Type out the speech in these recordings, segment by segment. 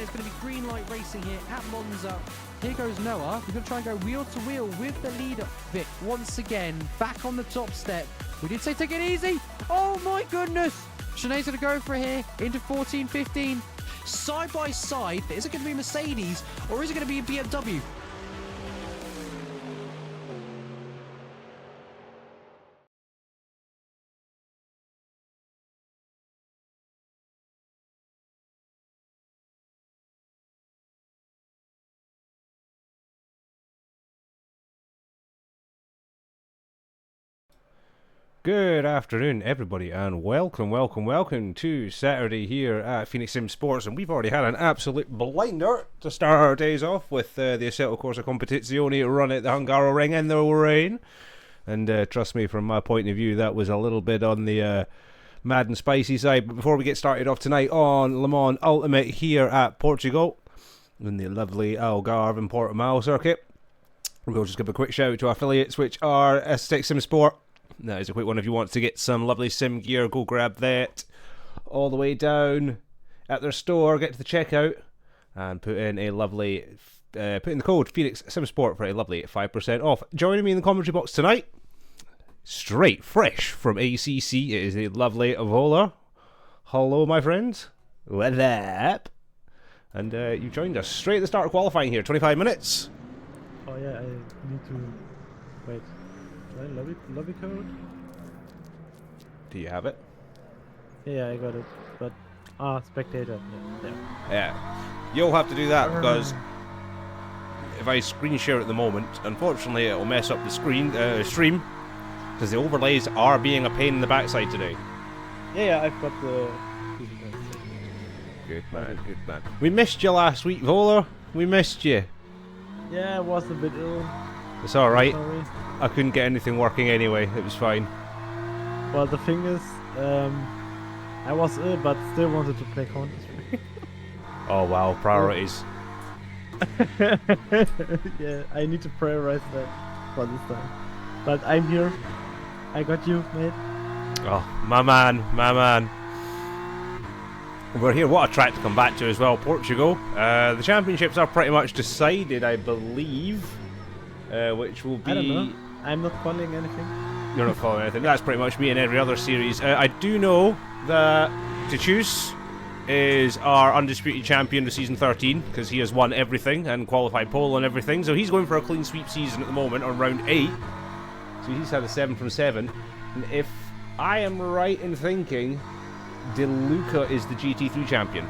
and it's going to be green light racing here at Monza. Here goes Noah. He's going to try and go wheel to wheel with the leader. Vic, once again, back on the top step. We did say take it easy. Oh my goodness. Sinead's going to go for it here into 14, 15. Side by side, is it going to be Mercedes or is it going to be a BMW? Good afternoon, everybody, and welcome to Saturday here at Phoenix Sim Sports. And we've already had an absolute blinder to start our days off with the Asetek Corsa Competizione run at the Hungaroring in the rain. And trust me, from my point of view, that was a little bit on the mad and spicy side. But before we get started off tonight on Le Mans Ultimate here at Portugal, in the lovely Algarve and Portimao circuit, we'll just give a quick shout out to our affiliates, which are Asetek Sim Sport. That is a quick one. If you want to get some lovely sim gear, go grab that all the way down at their store, get to the checkout and put in a lovely put in the code Phoenix Sim Sport for a lovely 5% off. Joining me in the commentary box tonight, straight fresh from ACC, it is the lovely Wohler. Hello my friends, what's up? And you joined us straight at the start of qualifying here, 25 minutes. Oh yeah, I need to wait. Lobby code? Do you have it? Yeah, I got it. But spectator. Yeah. You'll have to do that because if I screen share at the moment, unfortunately it'll mess up the stream because the overlays are being a pain in the backside today. Yeah, I've got the. Good man. We missed you last week, Wohler. We missed you. Yeah, I was a bit ill. It's alright. Sorry. I couldn't get anything working anyway. It was fine. Well, the thing is, I was ill, but still wanted to play Counter-Strike. Oh wow, priorities. Yeah, I need to prioritize that for this time. But I'm here. I got you, mate. Oh, my man. We're here. What a track to come back to as well, Portugal. The championships are pretty much decided, I believe. Which will be... I don't know. I'm not following anything. You're not following anything. That's pretty much me in every other series. I do know that Tachus is our undisputed champion of season 13 because he has won everything and qualified pole and everything. So he's going for a clean sweep season at the moment on round 8. So he's had a 7 from 7. And if I am right in thinking, De Luca is the GT3 champion.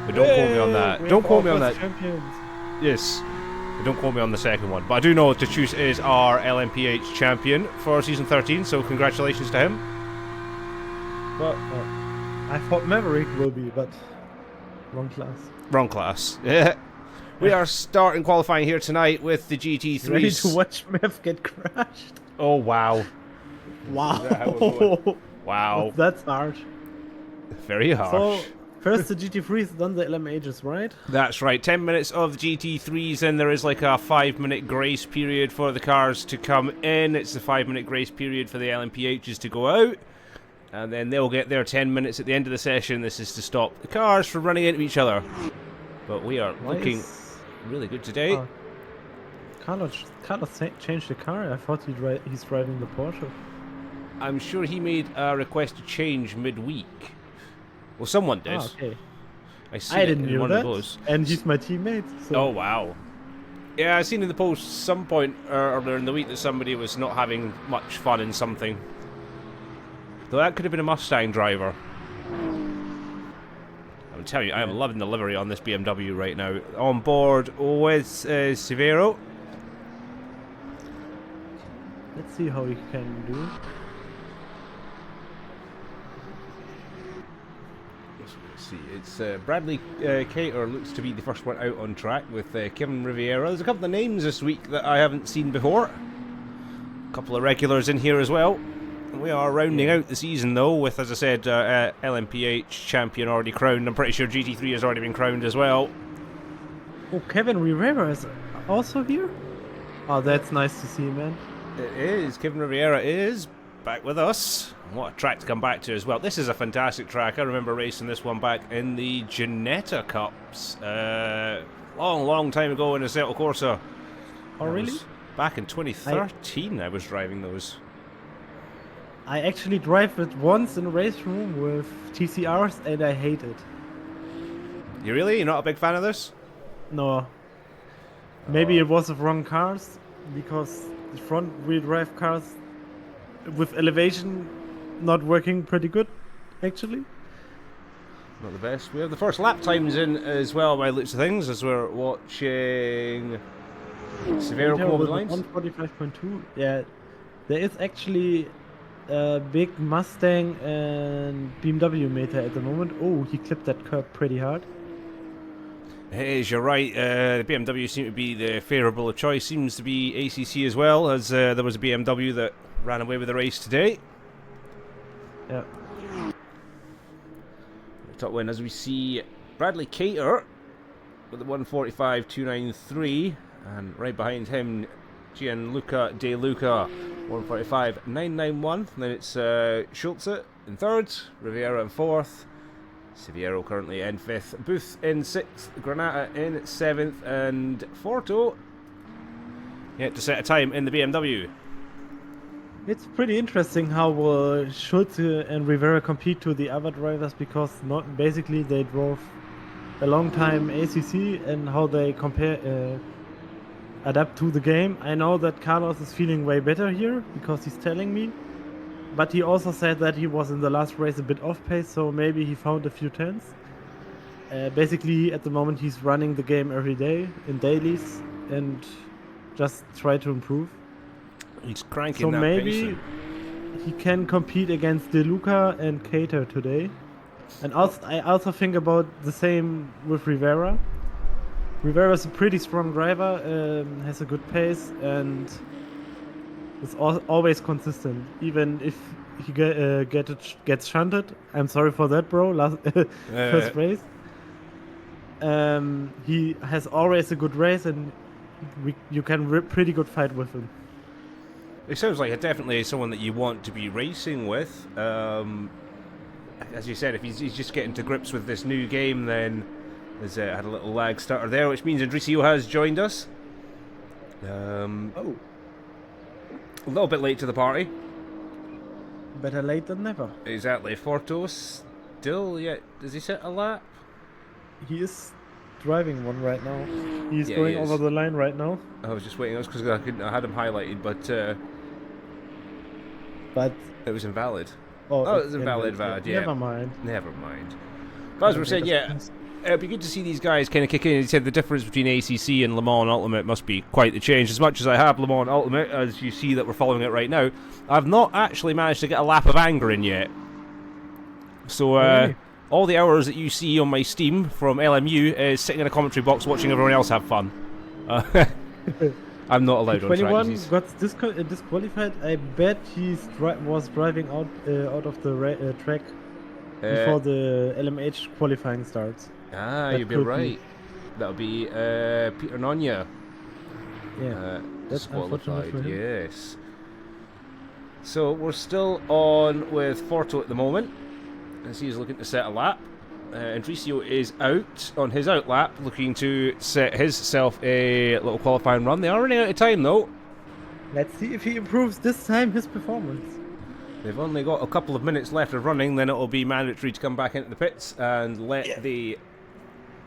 But don't quote me on that. Don't quote me on that. Champions. Yes. Don't quote me on the second one, but I do know Tachus is our LMPH champion for season 13, so congratulations to him. But I thought Maverick will be, but wrong class. Wrong class. Yeah. We are starting qualifying here tonight with the GT3s. Ready to watch Mav get crashed? Oh wow. Wow. Wow. That's harsh. Very harsh. So, first the GT3s, then the LMHs, right? That's right. 10 minutes of the GT3s, then there is like a 5-minute grace period for the cars to come in. It's the 5-minute grace period for the LMPHs to go out. And then they'll get their 10 minutes at the end of the session. This is to stop the cars from running into each other. But we are looking really good today. Carlos changed the car. I thought he's driving the Porsche. I'm sure he made a request to change midweek. Well, someone did. Okay. I didn't know that. And he's my teammate. So. Oh, wow. Yeah, I seen in the post some point earlier in the week that somebody was not having much fun in something. Though that could have been a Mustang driver. I'm telling you, I am loving the livery on this BMW right now. On board with Severo. Let's see how he can do. It's Bradley Cater looks to be the first one out on track with Kevin Riviera. There's a couple of names this week that I haven't seen before. A couple of regulars in here as well. We are rounding out the season though with, as I said, LMPH champion already crowned. I'm pretty sure GT3 has already been crowned as well. Oh, Kevin Riviera is also here? Oh, that's nice to see, man. It is. Kevin Riviera is back with us. What a track to come back to as well. This is a fantastic track. I remember racing this one back in the Ginetta Cups. Long time ago in Assetto Corsa. Oh, really? Back in 2013 I was driving those. I actually drive it once in a race room with TCRs and I hate it. You really? You're not a big fan of this? No. Maybe it was the wrong cars, because the front wheel drive cars with elevation not working pretty good, actually. Not the best. We have the first lap times in as well by the looks of things as we're watching Severo come over the lines. 145.2. Yeah, there is actually a big Mustang and BMW meter at the moment. Oh, he clipped that curb pretty hard. It is, you're right. The BMW seem to be the favourable of choice. Seems to be ACC as well, as there was a BMW that ran away with the race today. Yeah. Top win as we see Bradley Cater with the 145.293, and right behind him Gianluca De Luca 145.991. And then it's Schulze in third, Riviera in fourth, Siviero currently in fifth, Booth in sixth, Granata in seventh, and Forto yet to set a time in the BMW. It's pretty interesting how Schulze and Rivera compete to the other drivers, because not basically they drove a long time ACC, and how they compare adapt to the game. I know that Carlos is feeling way better here because he's telling me, but he also said that he was in the last race a bit off pace, so maybe he found a few tenths. Basically at the moment he's running the game every day in dailies and just try to improve. He's cranking So that maybe pace. he can compete against De Luca and Cater today. And also, I also think about the same with Rivera. Rivera is a pretty strong driver, has a good pace, and is always consistent. Even if he gets shunted, I'm sorry for that, bro. First race, he has always a good race, and you can pretty good fight with him. It sounds like definitely someone that you want to be racing with. As you said, if he's just getting to grips with this new game, then has had a little lag starter there, which means Andricio has joined us. Oh, A little bit late to the party. better late than never. Exactly. Forto still yet. Does he set a lap? He is driving one right now. He's Yeah, going he is. over the line right now. I was just waiting. That's because I had him highlighted, but But it was invalid. oh, It was invalid, VAD. Yeah. Never mind. Never mind. But as we're saying, yeah, it'd be good to see these guys kind of kick in. He said the difference between ACC and Le Mans Ultimate must be quite the change. As much as I have Le Mans Ultimate, as you see that we're following it right now, I've not actually managed to get a lap of anger in yet. So Really? all the hours that you see on my Steam from LMU is sitting in a commentary box watching everyone else have fun. I'm not allowed on track. 21 got disqualified. I bet he was driving out of the track before the LMH qualifying starts. That You'd be could be. right. That would be Peter Nonya. Yeah, that's unfortunate for Disqualified, him. yes. So we're still on with Forto at the moment, as he's looking to set a lap. Andricio is out on his out lap, looking to set himself a little qualifying run. They are running out of time though. Let's see if he improves this time his performance. They've only got a couple of minutes left of running, then it'll be mandatory to come back into the pits and let the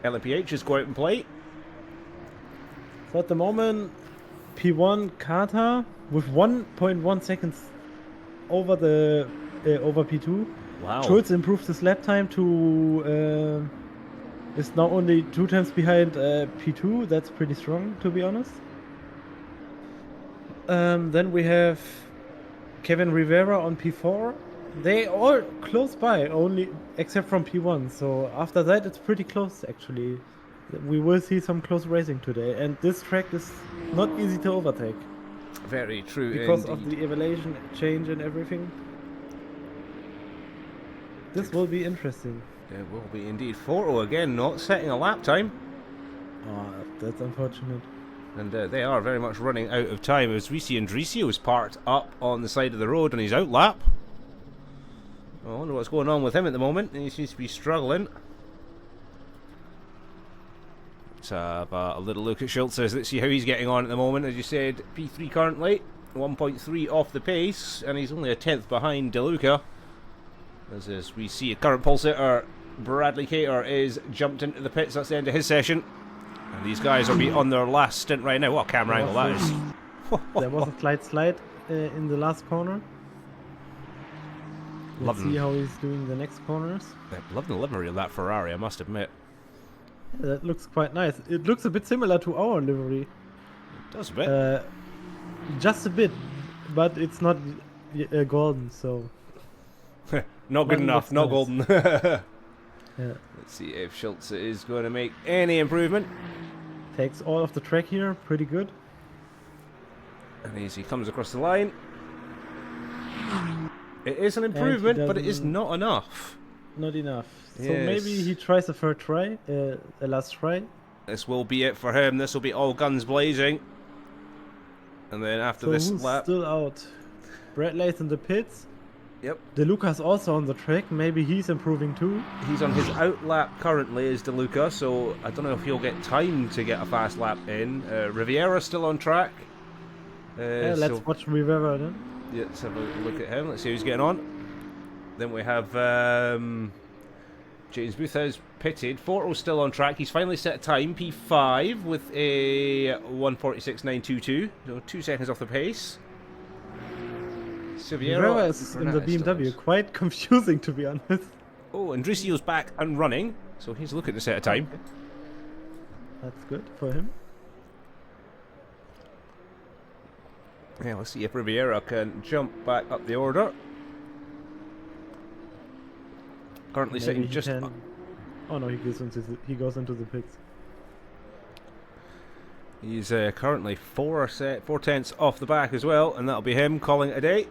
LMPHs go out and play. So at the moment, P1 Kata with 1.1 seconds over the over P2. Wow. Schulz improved his lap time to is now only 2 times behind P2. That's pretty strong, to be honest. Then we have Kevin Rivera on P4. They all close by, only except from P1. So after that, it's pretty close actually. We will see some close racing today, and this track is not easy to overtake Very true. because indeed. of the evaluation change and everything. This will be interesting. It will be indeed. Forto again not setting a lap time. Oh, that's unfortunate. And they are very much running out of time as we see Andricio's parked up on the side of the road on his outlap. I wonder what's going on with him at the moment. He seems to be struggling. Let's have a little look at Schultz. Let's see how he's getting on at the moment. As you said, P3 currently, 1.3 off the pace, and he's only a 10th behind DeLuca. As we see a current pole sitter, Bradley Cater, is jumped into the pits. That's the end of his session. And these guys will be on their last stint right now. What camera angle that is. There was a slight slide in the last corner. Let's see how he's doing the next corners. I love the livery of that Ferrari, I must admit. Yeah, that looks quite nice. It looks a bit similar to our livery. It does a bit. Just a bit, but it's not golden, so... Not good enough, not golden. Yeah. Let's see if Schultz is going to make any improvement. Takes all of the track here, pretty good. And as he comes across the line. It is an improvement, but it is not enough. Not enough. So Yes. maybe he tries a third try, a last try. This will be it for him. This will be all guns blazing. And then after So this who's lap... still out? Bradley's in the pits. Yep. DeLuca's also on the track. Maybe he's improving too. He's on his out lap currently as DeLuca, so I don't know if he'll get time to get a fast lap in. Riviera's still on track. Let's watch Rivera then. Yeah, let's have a look at him. Let's see who's getting on. Then we have James Booth has pitted. Forto's still on track. He's finally set a time, P5, with a 1:46.922. So 2 seconds off the pace. Rivera is in the BMW. Quite confusing, to be honest. Oh, Andricio's back and running. So he's looking to set a time. Okay. That's good for him. Yeah, let's see if Riviera can jump back up the order. Currently Maybe sitting he just... can... Oh no, he goes into the pits. He's currently 4 tenths off the back as well, and that'll be him calling it a day.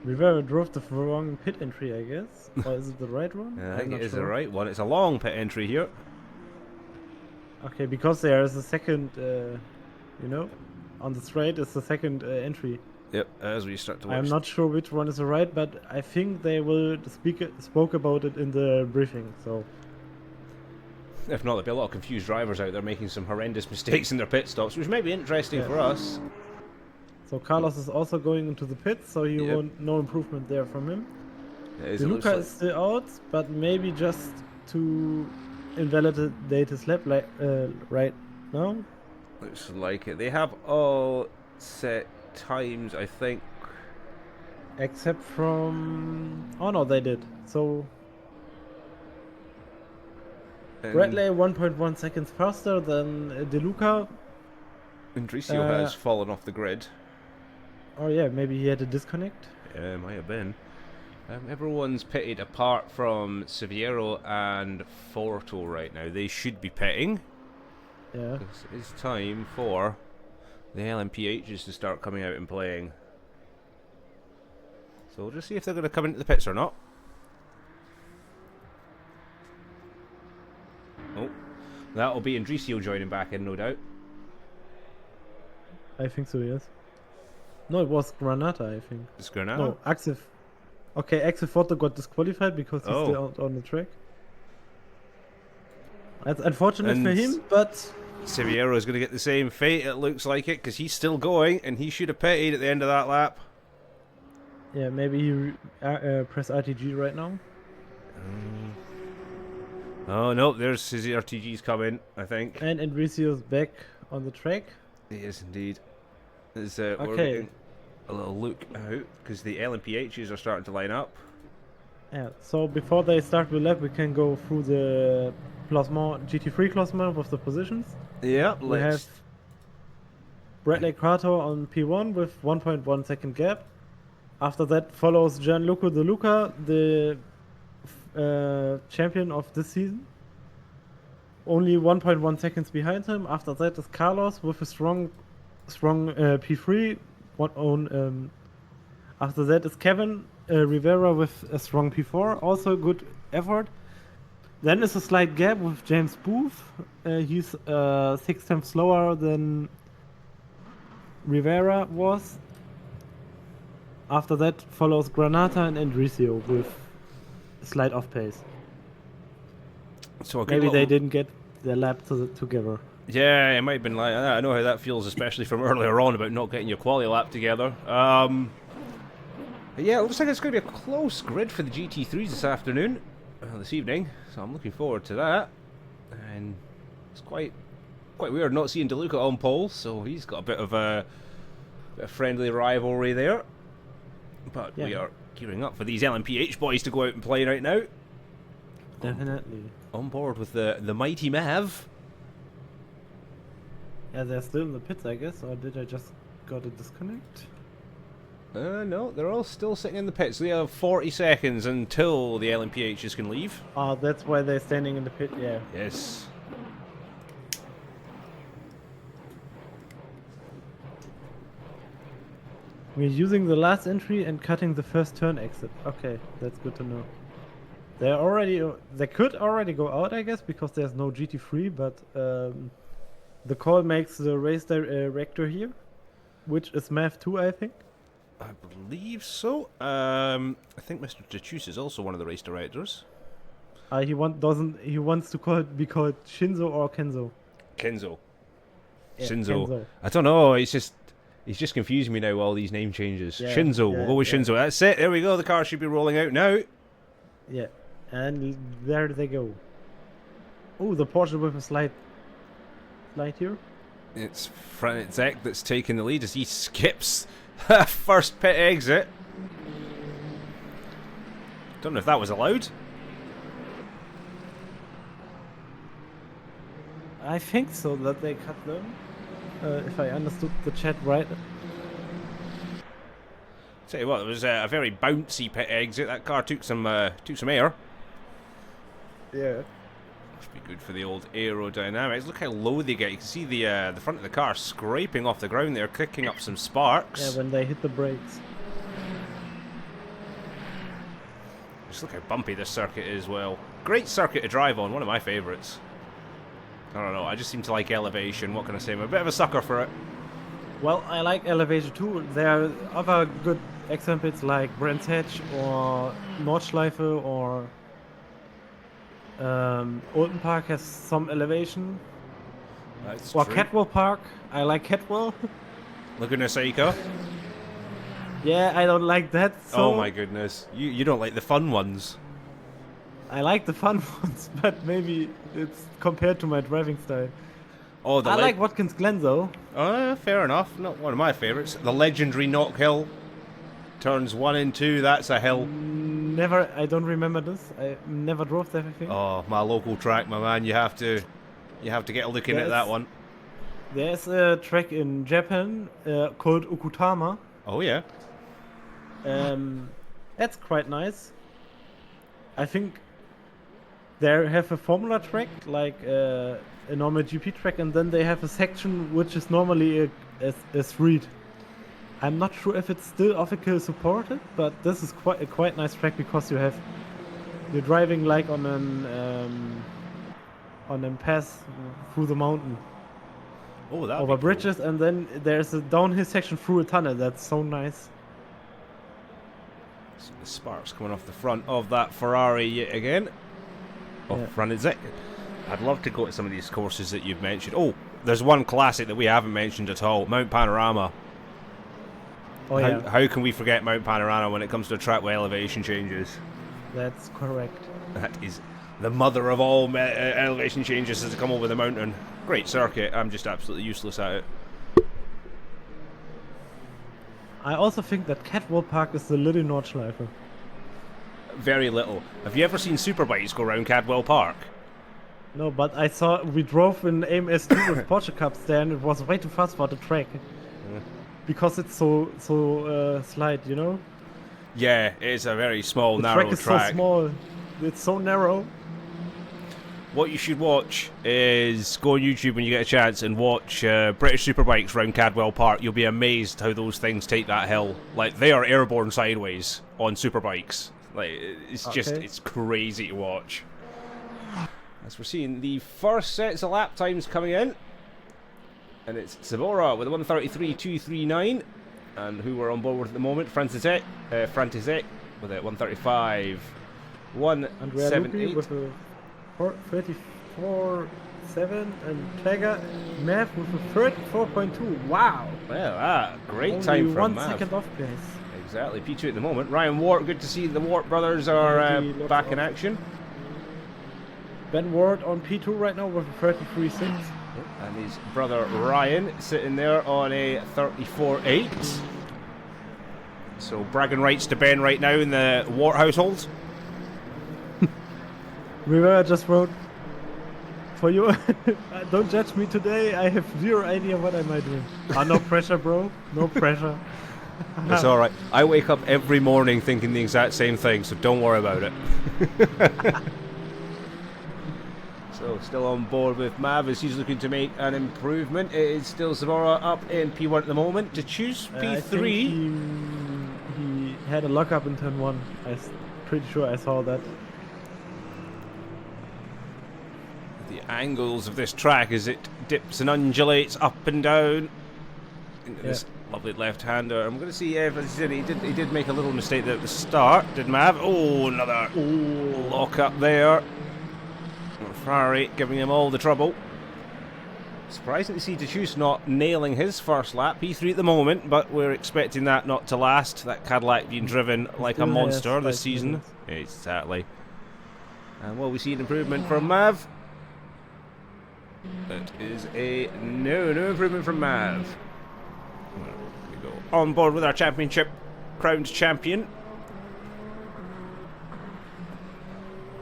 Rivera drove the wrong pit entry, I guess. Or is it the right one? I I'm think not it is sure. the right one. It's a long pit entry here. Okay, because there is a second, you know, on the straight is the second entry. Yep, as we start to watch. I'm not sure which one is the right, but I think they will spoke about it in the briefing. So If not, there'll be a lot of confused drivers out there making some horrendous mistakes in their pit stops, which may be interesting for us. So Carlos is also going into the pits, so you won't no improvement there from him. DeLuca is still out, but maybe just to invalidate his lap right now. Looks like it. They have all set times, I think. Except from... Oh no, they did. So Bradley 1.1 seconds faster than DeLuca. Andricio has fallen off the grid. Oh yeah, maybe he had a disconnect. Yeah, might have been. Everyone's pitted apart from Siviero and Forto right now. They should be pitting. Yeah. It's time for the LMPHs to start coming out and playing. So we'll just see if they're going to come into the pits or not. Oh, that'll be Andricio joining back in, no doubt. I think so, yes. No, it was Granata, I think. It's Granada? No, Axel. Okay, Axel Forte got disqualified because he's still out on the track. That's unfortunate for him, but... Siviero is going to get the same fate, it looks like it, because he's still going, and he should have pitted at the end of that lap. Yeah, maybe he press RTG right now. Oh, no, there's his RTG's coming, I think. And Andricio's back on the track. He is indeed. We're Okay. getting a little look out, because the LMPHs are starting to line up. Yeah, so before they start the lap, we can go through the classement, GT3 classement with the positions. Yeah, We have Bradley Carter on P1 with 1.1 second gap. After that follows Gianluca DeLuca, the champion of this season. Only 1.1 seconds behind him. After that is Carlos with a strong P3. After that is Kevin Rivera with a strong P4. Also good effort. Then is a slight gap with James Booth. He's 6 times slower than Rivera was. After that follows Granata and Andricio with a slight off pace. So Maybe they didn't get their lap together. Yeah, it might have been like that. I know how that feels, especially from earlier on about not getting your quali lap together. Yeah, it looks like it's going to be a close grid for the GT3s this afternoon, this evening. So I'm looking forward to that. And it's quite weird not seeing DeLuca on pole, so he's got a bit of a friendly rivalry there. But we are gearing up for these LMPH boys to go out and play right now. Definitely. On board with the mighty Mav. Yeah, they're still in the pits, I guess, or did I just got a disconnect? No, they're all still sitting in the pits. They have 40 seconds until the LMPHs can leave. Oh, that's why they're standing in the pit, yeah. Yes. We're using the last entry and cutting the first turn exit. Okay, that's good to know. They could already go out, I guess, because there's no GT3, but the call makes the race director here, which is Mav2, I think. I believe so. I think Mr. Jachus is also one of the race directors. He wants to be called Shinzo or Kenzo. Kenzo. Yeah, Shinzo. Kenzo. I don't know. He's just confusing me now. All these name changes. Yeah, Shinzo. We'll go with Shinzo. That's it. There we go. The car should be rolling out now. Yeah, and there they go. Oh, the Porsche with a slide here. It's Franzek that's taking the lead as he skips first pit exit. Don't know if that was allowed. I think so, that they cut them. If I understood the chat right. Tell you what, it was a very bouncy pit exit. That car took some air. Yeah. Must be good for the old aerodynamics. Look how low they get. You can see the front of the car scraping off the ground there, kicking up some sparks. Yeah, when they hit the brakes. Just look how bumpy this circuit is. Well, great circuit to drive on. One of my favourites. I don't know. I just seem to like elevation. What can I say? I'm a bit of a sucker for it. Well, I like elevation too. There are other good examples like Brands Hatch or Nordschleife or Olden Park has some elevation. That's Or true. Catwell Park. I like Catwell. Laguna Seca. Yeah, I don't like that. So Oh my goodness. You don't like the fun ones. I like the fun ones, but maybe it's compared to my driving style. Oh, the I like Watkins Glen though. fair enough. Not one of my favourites. The legendary Knock Hill. Turns 1 and 2. That's a hill. Never, I don't remember this. I never drove that, I think. Oh, my local track, my man. You have to get a look in at that one. There's a track in Japan called Okutama. Oh yeah. That's quite nice. I think they have a formula track, like a normal GP track, and then they have a section which is normally a street. I'm not sure if it's still officially supported, but this is quite a quite nice track because you're driving like on an pass through the mountain. Oh, that Over bridges, and then there's a downhill section through a tunnel. That's so nice. So the sparks coming off the front of that Ferrari yet again. Oh, front is it. I'd love to go to some of these courses that you've mentioned. Oh, there's one classic that we haven't mentioned at all. Mount Panorama. Oh yeah, How can we forget Mount Panorama when it comes to a track with elevation changes? that's correct. That is the mother of all elevation changes as to come over the mountain. Great circuit. I'm just absolutely useless at it. I also think that Catwell Park is the little Nordschleife. Very little. Have you ever seen superbikes go around Cadwell Park? No, but we drove in AMS2 with Porsche Cups there, and it was way too fast for the track. Because it's so slight, you know? Yeah, it's a very small, The narrow track is so small. It's so narrow. What you should watch is go on YouTube when you get a chance and watch British Superbikes around Cadwell Park. You'll be amazed how those things take that hill. Like, they are airborne sideways on Superbikes. Like, it's just, it's crazy to watch. As we're seeing the first sets of lap times coming in. And it's Sabora with a 133.239. And who we're on board with at the moment, Frantisek with a 135. Andrea Lupi 178. with a 34.7 and Tiger Mav with a 34.2. Wow! Well, great Only time from 1 Mav. second off place. Exactly, P2 at the moment. Ryan Ward, good to see the Ward brothers are Yeah, he looks back in awesome. action. Ben Ward on P2 right now with a 33.6. And his brother Ryan sitting there on a 34.8. So bragging rights to Ben right now in the Ward household. Rivera just wrote for you. Don't judge me today. I have zero idea what I might do. No pressure, bro. No pressure. It's alright. I wake up every morning thinking the exact same thing, so don't worry about it. So still on board with Mav as he's looking to make an improvement. It is still Zamora up in P1 at the moment to choose P3. I think he had a lockup in turn 1. I'm pretty sure I saw that. The angles of this track as it dips and undulates up and down into this lovely left-hander. I'm going to see if, as I said, he did make a little mistake there at the start, did Mav? Oh, another lock up there. Ferrari giving him all the trouble. Surprising to see DeChus not nailing his first lap. P3 at the moment, but we're expecting that not to last. That Cadillac being driven like a Still monster has this 5 season. minutes. Exactly. And will we see an improvement from Mav? That is a no improvement from Mav. There we go. On board with our championship crowned champion,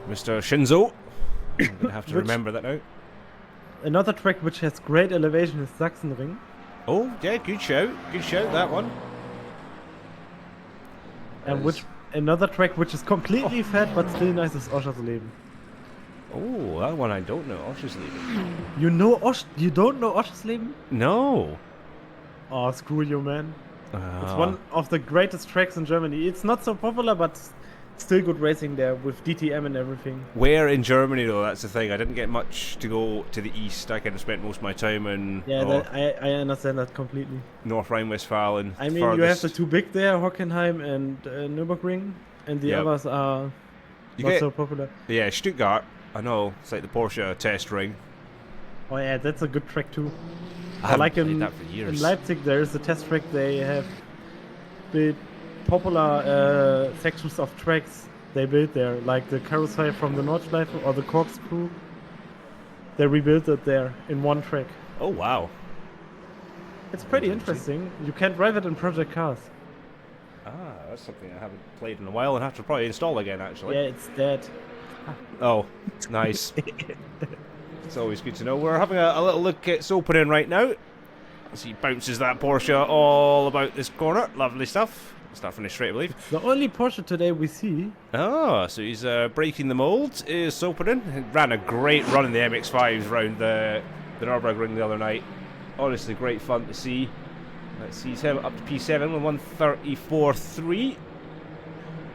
Mr. Shinzo. I'm going to have to remember that now. Another track which has great elevation is Sachsenring. Oh, yeah, good shout. Good shout, that one. And which another track which is completely fat but still nice is Oschersleben. Oh, that one I don't know. Oschersleben. You don't know Oschersleben? No. Oh, screw you, man. It's one of the greatest tracks in Germany. It's not so popular, but still good racing there with DTM and everything. Where in Germany, though? That's the thing. I didn't get much to go to the east. I kind of spent most of my time in I understand that completely. North Rhine-Westphalia. I mean, you have the two big there, Hockenheim and Nürburgring, and the others are not so popular. Yeah, Stuttgart. I know. It's like the Porsche test ring. Oh yeah, that's a good track too. I haven't like played that for years. in Leipzig, there is a test track. They have built popular sections of tracks they built there, like the carousel from the Nordschleife or the corkscrew. They rebuilt it there in one track. Oh, wow. It's pretty interesting. You can drive it in project cars. Ah, that's something I haven't played in a while and have to probably install again, actually. Yeah, it's dead. Oh, nice. It's always good to know. We're having a little look at its opening right now. As he bounces that Porsche all about this corner. Lovely stuff. Start finish straight, I believe. The only Porsche today we see. Oh, so he's breaking the mould. Is Sopanen. He ran a great run in the MX-5s round the Nürburgring the other night. Honestly, great fun to see. Let's see him up to P7 with 134.3.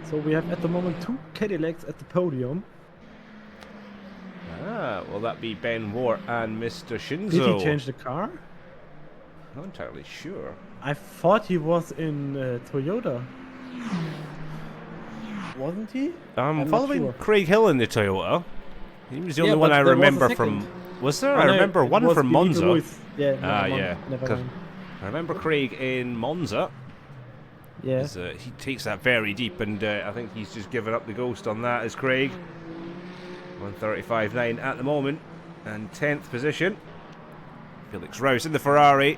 So we have at the moment 2 Cadillacs at the podium. Ah, will that be Ben Wart and Mr. Shinzo? Did he change the car? Not entirely sure. I thought he was in Toyota. Wasn't he? I'm not following sure. Craig Hill in the Toyota. He was the only Yeah, one but I there was a remember second. from. Was there? Oh, I no, remember it one was from Benito Monza. Ruiz. Yeah, Yeah. never 'cause mind. I remember Craig in Monza. Yeah. He takes that very deep, and I think he's just given up the ghost on that as Craig. 135.9 at the moment, and 10th position. Felix Rouse in the Ferrari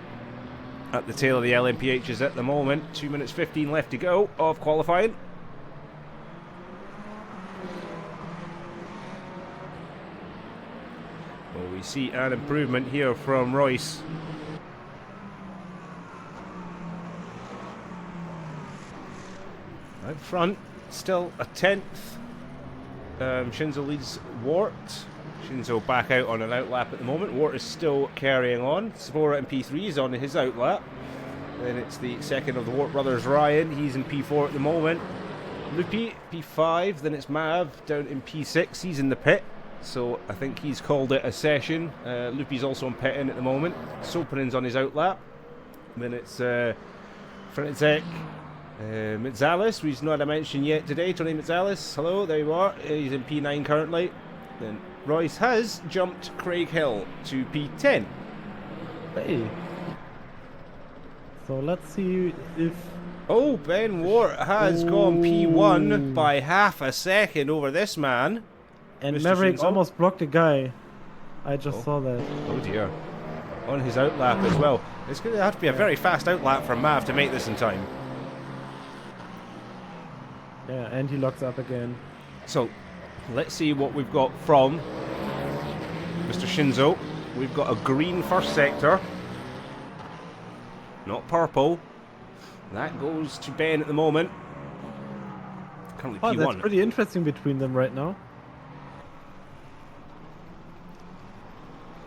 at the tail of the LMPHs at the moment. 2 minutes 15 left to go of qualifying. Well, we see an improvement here from Royce. Out front, still a 10th. Shinzo leads Wart. Shinzo back out on an outlap at the moment. Wart is still carrying on. Svora in P3 is on his outlap. Then it's the second of the Wart brothers, Ryan. He's in P4 at the moment. Lupi, P5. Then it's Mav down in P6. He's in the pit. So I think he's called it a session. Loopy's also on pit-in at the moment. Sopenin's on his outlap. Then it's Asetek, Mitzales, who's not a mention yet today. Tony Mitzales, hello, there you are. He's in P9 currently. Then Royce has jumped Craig Hill to P10. Hey. So let's see if... Oh, Ben Wart has gone P1 by half a second over this man. And Mr. Maverick Shinzo? almost blocked a guy. I just saw that. Oh dear. On his outlap as well. It's going to have to be a very fast outlap for Mav to make this in time. Yeah, and he locks up again. So, let's see what we've got from Mr. Shinzo. We've got a green first sector. Not purple. That goes to Ben at the moment. Currently Oh, P1. that's pretty interesting between them right now.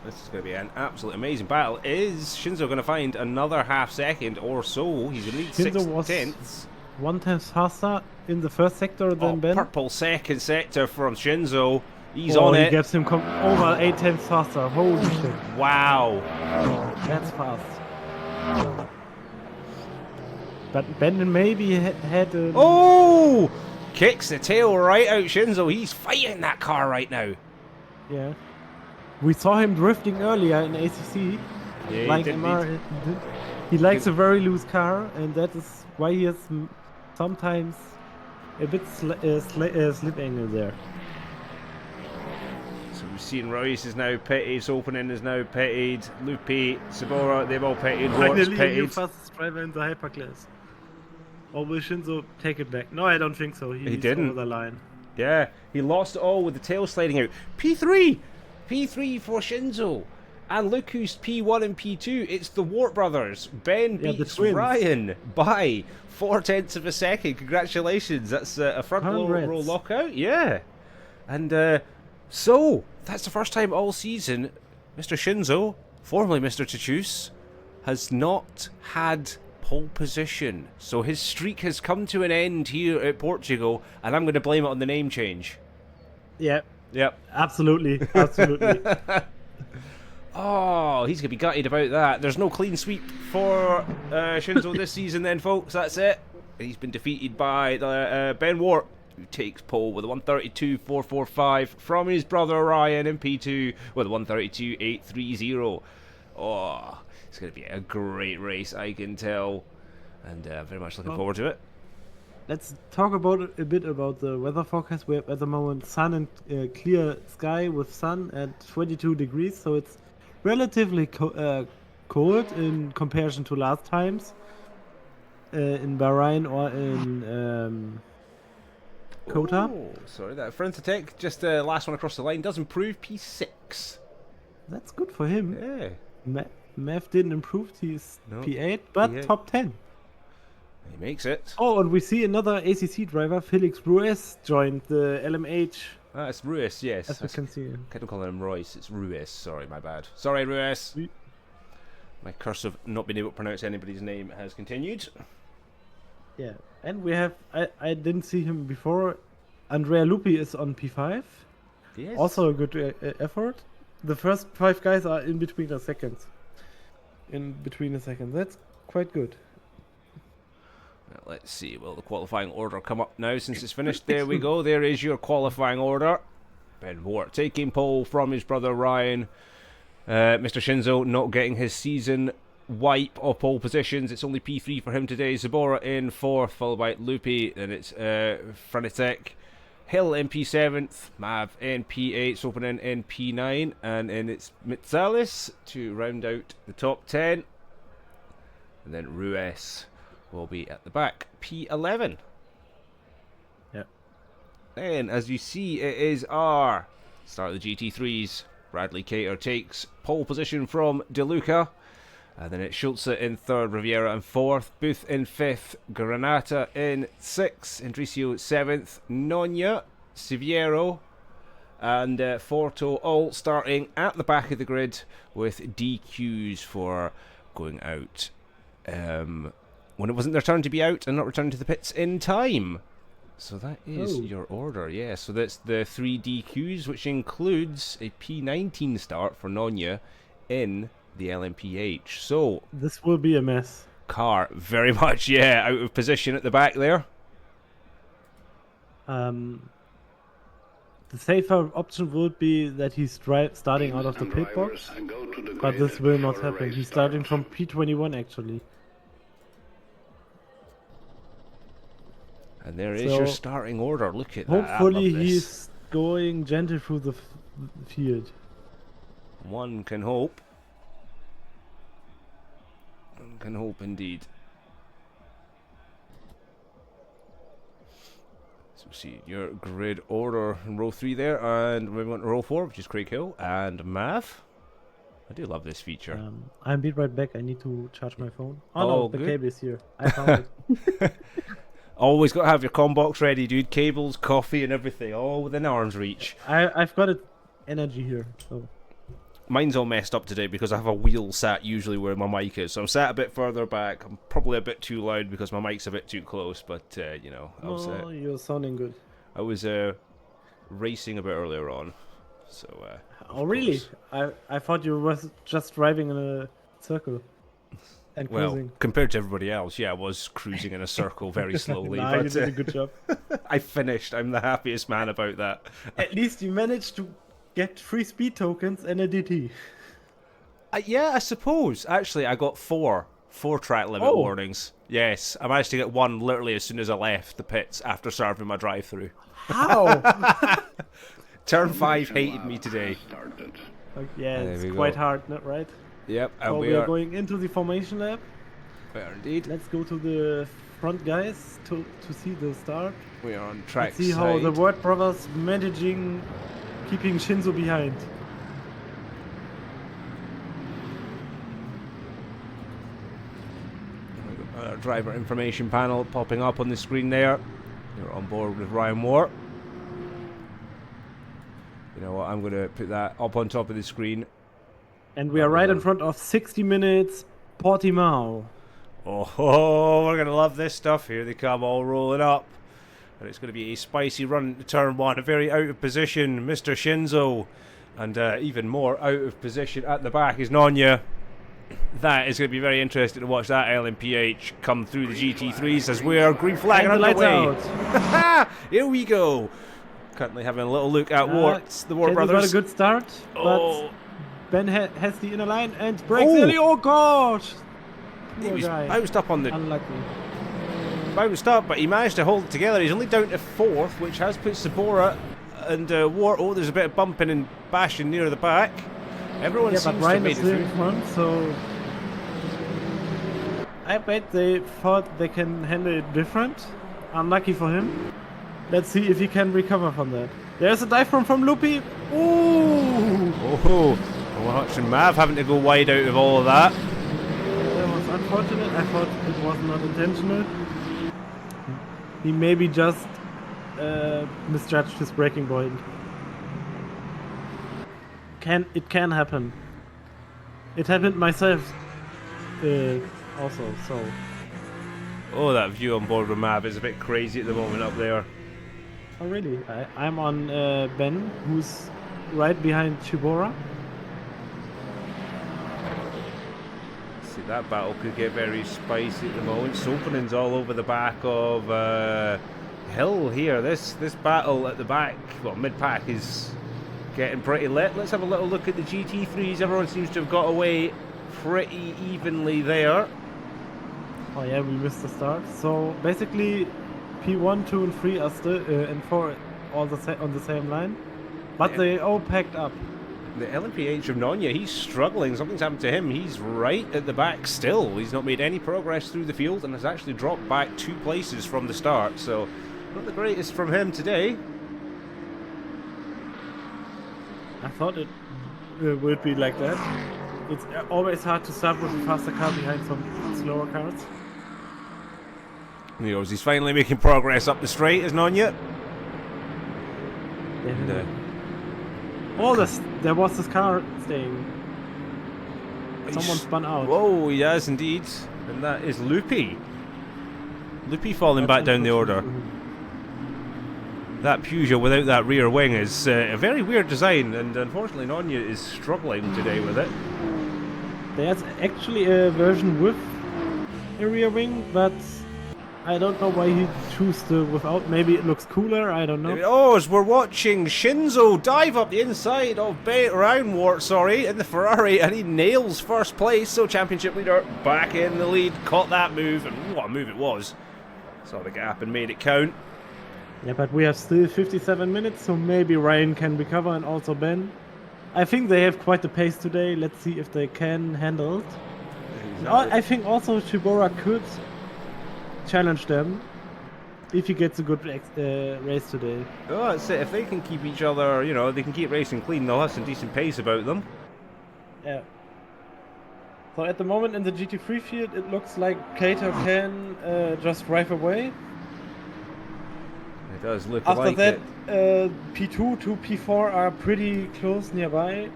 This is going to be an absolute amazing battle. Is Shinzo going to find another half second or so? He's in lead Shinzo was 6/10. 1/10 faster in the first sector than Ben. Purple second sector from Shinzo. He's Oh, on he it. gets him over 8/10 faster. Holy shit. Wow. That's fast. But Ben maybe had a... Oh! Kicks the tail right out Shinzo. He's fighting that car right now. Yeah. We saw him drifting earlier in ACC. Yeah, like he did. MR did. He likes a very loose car, and that is why he has sometimes a bit slip angle there. So we've seen Royce is now pitted, Opening is now pitted, Lupi, Sabora, they've all pitted, Wart's Finally, a new pitted. fastest driver in the hyperclass. Or will Shinzo take it back? No, I don't think so. He's didn't. over the line. Yeah, he lost it all with the tail sliding out. P3! P3 for Shinzo. And look who's P1 and P2. It's the Wart brothers. Ben Yeah, the beats twins. Ryan by 0.4 of a second. Congratulations. That's a front row Congrats. lockout. Yeah. And so, that's the first time all season Mr. Shinzo, formerly Mr. Tachus, has not had pole position. So his streak has come to an end here at Portugal, and I'm going to blame it on the name change. Yeah, Yep. absolutely. Absolutely. Oh, he's going to be gutted about that. There's no clean sweep for Shinzo this season then, folks. That's it. He's been defeated by Ben Wart, who takes pole with a 132.445 from his brother Ryan in P2 with a 132.830. Oh, it's going to be a great race, I can tell. And very much looking forward to it. Let's talk about a bit about the weather forecast. We have at the moment sun and clear sky with sun at 22 degrees, so it's relatively cold in comparison to last times in Bahrain or in Kota. Oh, sorry, that for Asetek, just the last one across the line, does improve P6. That's good for him. Yeah, Mev didn't improve, he's No, P8, but P8. top 10. he makes it. Oh, and we see another ACC driver, Felix Ruiz, joined the LMH, Ah, it's Ruiz, yes. as we can see. I don't call him Royce, it's Ruiz. Sorry, my bad. Sorry, Ruiz. We- My curse of not being able to pronounce anybody's name has continued. Yeah, and we have, I didn't see him before, Andrea Lupi is on P5. Yes. Also a good effort. The first 5 guys are in between the seconds. That's quite good. Well, let's see. Will the qualifying order come up now since it's finished? There we go. There is your qualifying order. Ben Wart taking pole from his brother Ryan. Mr. Shinzo not getting his season wipe of pole positions. It's only P3 for him today. Zabora in 4th, followed by Lupi. Then it's Franetek. Hill in P7th, Mav in P8, Opening in P9, and then it's Mitzalis to round out the top 10. And then Ruiz will be at the back, P11. Yeah. Then, as you see, it is our start of the GT3s. Bradley Cater takes pole position from DeLuca. And then it's Schulze in 3rd, Riviera in 4th, Booth in 5th, Granata in 6th, Indricio 7th, Nonya, Siviero, and Forto all starting at the back of the grid with DQs for going out when it wasn't their turn to be out and not returning to the pits in time. So that is Oh. your order, yeah. So that's the 3 DQs, which includes a P19 start for Nonya in the LMPH. So, This will be a mess. car, very much, yeah, out of position at the back there. The safer option would be that he's starting out of the pit box, but this will not happen. He's starting from P21 actually. And there is your So, starting order. Look at that. I Hopefully love this. he's going gentle through the field. One can hope. One can hope indeed. So we see your grid order in row 3 there, and moving on to row 4, which is Craig Hill and Mav. I do love this feature. I'll be right back. I need to charge my phone. Oh, Oh, no, the good. cable is here. I found it. Always got to have your comm box ready, dude. Cables, coffee, and everything, all within arm's reach. I've got it energy here. So Mine's all messed up today because I have a wheel sat usually where my mic is. So I'm sat a bit further back. I'm probably a bit too loud because my mic's a bit too close. But, you know, no, you're sounding good. I was racing a bit earlier on. So, Oh, really? I thought you was just driving in a circle and well, cruising. compared to everybody else, yeah, I was cruising in a circle very slowly. Nah, but you did a good job. I finished. I'm the happiest man about that. At least you managed to get 3 speed tokens and a DT. Yeah, I suppose. Actually, I got 4 track limit Oh. warnings. Yes, I managed to get 1 literally as soon as I left the pits after serving my drive-through. How? Turn 5 hated me today. Yeah, There it's we quite go. hard, not right? Yep, and So we we are are. going into the formation lab. We are indeed. Let's go to the front guys to see the start. We are on track Let's see how the side. Ward brothers managing keeping Shinzo behind. Driver information panel popping up on the screen there. You're on board with Ryan Moore. You know what? I'm going to put that up on top of the screen. And we are right in front of 60 minutes Portimao. Oh, we're going to love this stuff. Here they come, all rolling up. And it's going to be a spicy run to turn 1. A very out of position, Mr. Shinzo. And even more out of position at the back is Nonya. That is going to be very interesting to watch that LMPH come through the GT3s as we are green flagging And the lights underway. out. Here we go. Currently having a little look at Warts, the Wart Kenzo got brothers. a good start, but Oh, Ben has the inner line and breaks Oh. early. Oh gosh! he Poor was guy. bounced up on the Unlucky. bounced up, but he managed to hold it together. He's only down to 4th, which has put Sabora and Wart. Oh, there's a bit of bumping and bashing near the back. Everyone Yeah, but seems to have Ryan made is it still through. in front, so I bet they thought they can handle it different. Unlucky for him. Let's see if he can recover from that. There's a dive from Loopy. Ooh! Oh, watching Mav having to go wide out of all of that. That was unfortunate. I thought it was not intentional. He maybe just misjudged his braking point. It can happen. It happened myself also. So Oh, that view on board with Mav is a bit crazy at the moment up there. oh really? I'm on Ben, who's right behind Shibora. See, that battle could get very spicy at the moment. Sopening's all over the back of Hill here. This battle at the back, well, mid-pack is getting pretty lit. Let's have a little look at the GT3s. Everyone seems to have got away pretty evenly there. Oh yeah, we missed the start. So basically, P1, 2, and 3 are still and 4 all on the same line, but Yeah. they all packed up. The LMPH of Nonya, he's struggling. Something's happened to him. He's right at the back still. He's not made any progress through the field and has actually dropped back 2 places from the start. So, not the greatest from him today. I thought it would be like that. It's always hard to start with a faster car behind some slower cars. He goes, he's finally making progress up the straight, is Nonya. And, Oh, there was this car staying. Someone he's- spun out. Whoa, he has indeed. And that is Loopy. Loopy falling That's back down the order. unfortunate. that Peugeot without that rear wing is a very weird design, and unfortunately Nonya is struggling today with it. There's actually a version with a rear wing, but I don't know why he chose the without. Maybe it looks cooler, I don't know. Oh, as we're watching Shinzo dive up the inside of Ryan Wart, in the Ferrari, and he nails first place, so championship leader back in the lead, caught that move, and what a move it was. Saw the gap and made it count. Yeah, but we have still 57 minutes, so maybe Ryan can recover and also Ben. I think they have quite the pace today. Let's see if they can handle it. I think also Shibora could challenge them if he gets a good race today. Oh, that's it. If they can keep each other, they can keep racing clean, they'll have some decent pace about them. Yeah. So at the moment in the GT3 field, it looks like Kato can just drive away. It does look After like that, it. P2 to P4 are pretty close nearby,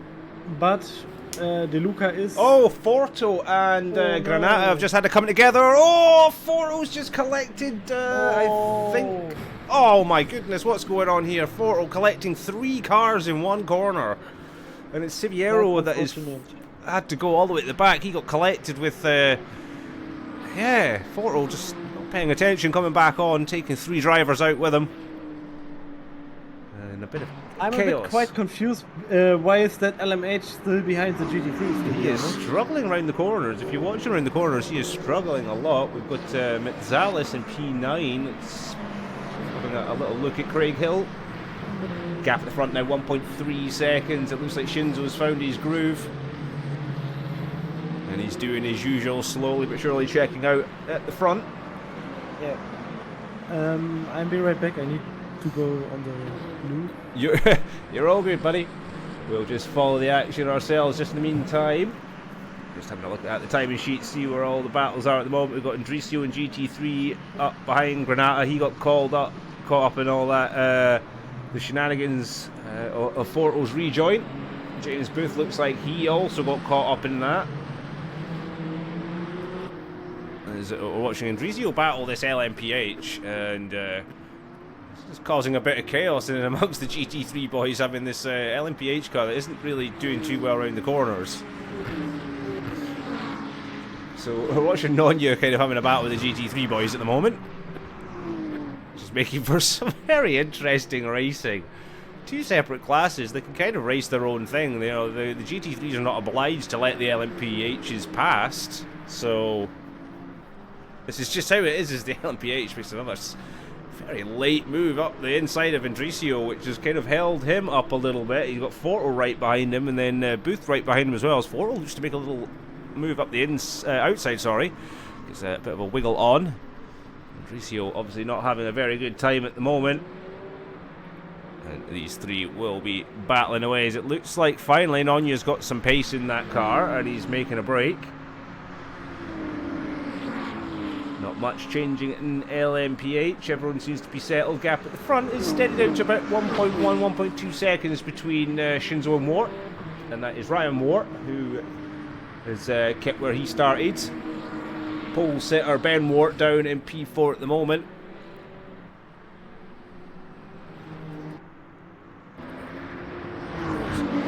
but De Luca is... Oh, Forto and Granata have just had to come together. Oh, Forto's just collected, I think... Oh my goodness, what's going on here? Forto collecting 3 cars in one corner. And it's Siviero that is had to go all the way to the back. He got collected with... Forto just not paying attention, coming back on, taking 3 drivers out with him. And a bit of I'm chaos. a bit quite confused. Why is that LMH still behind the GT3? He is struggling around the corners. If you watch him around the corners, he is struggling a lot. We've got Mitzalis in P9. It's having a little look at Craig Hill. Gap at the front now, 1.3 seconds. It looks like Shinzo's found his groove. And he's doing his usual, slowly but surely checking out at the front. Yeah. I'll be right back. I need to go on the blue. You're all good, buddy. We'll just follow the action ourselves just in the meantime. Just having a look at the timing sheet, see where all the battles are at the moment. We've got Andricio and GT3 up behind Granata. He got caught up in all that, the shenanigans of Forto's rejoin. James Booth looks like he also got caught up in that. As we're watching Andricio battle this LMPH, and it's causing a bit of chaos in and amongst the GT3 boys, having this LMPH car that isn't really doing too well around the corners. So we're watching Nonya kind of having a battle with the GT3 boys at the moment. Just making for some very interesting racing. 2 separate classes, they can kind of race their own thing. The GT3s are not obliged to let the LMPHs past, so this is just how it is the LMPH makes another very late move up the inside of Andricio, which has kind of held him up a little bit. He's got Forto right behind him, and then Booth right behind him as well. As Forto looks to make a little move up the outside, Gets a bit of a wiggle on. Andricio obviously not having a very good time at the moment. And these 3 will be battling away, as it looks like finally Nonya's got some pace in that car, and he's making a break. Not much changing in LMPH. Everyone seems to be settled. Gap at the front is steadied out to about 1.1, 1.2 seconds between Shinzo and Wart. And that is Ryan Wart, who has kept where he started. Pole sitter Ben Wart down in P4 at the moment.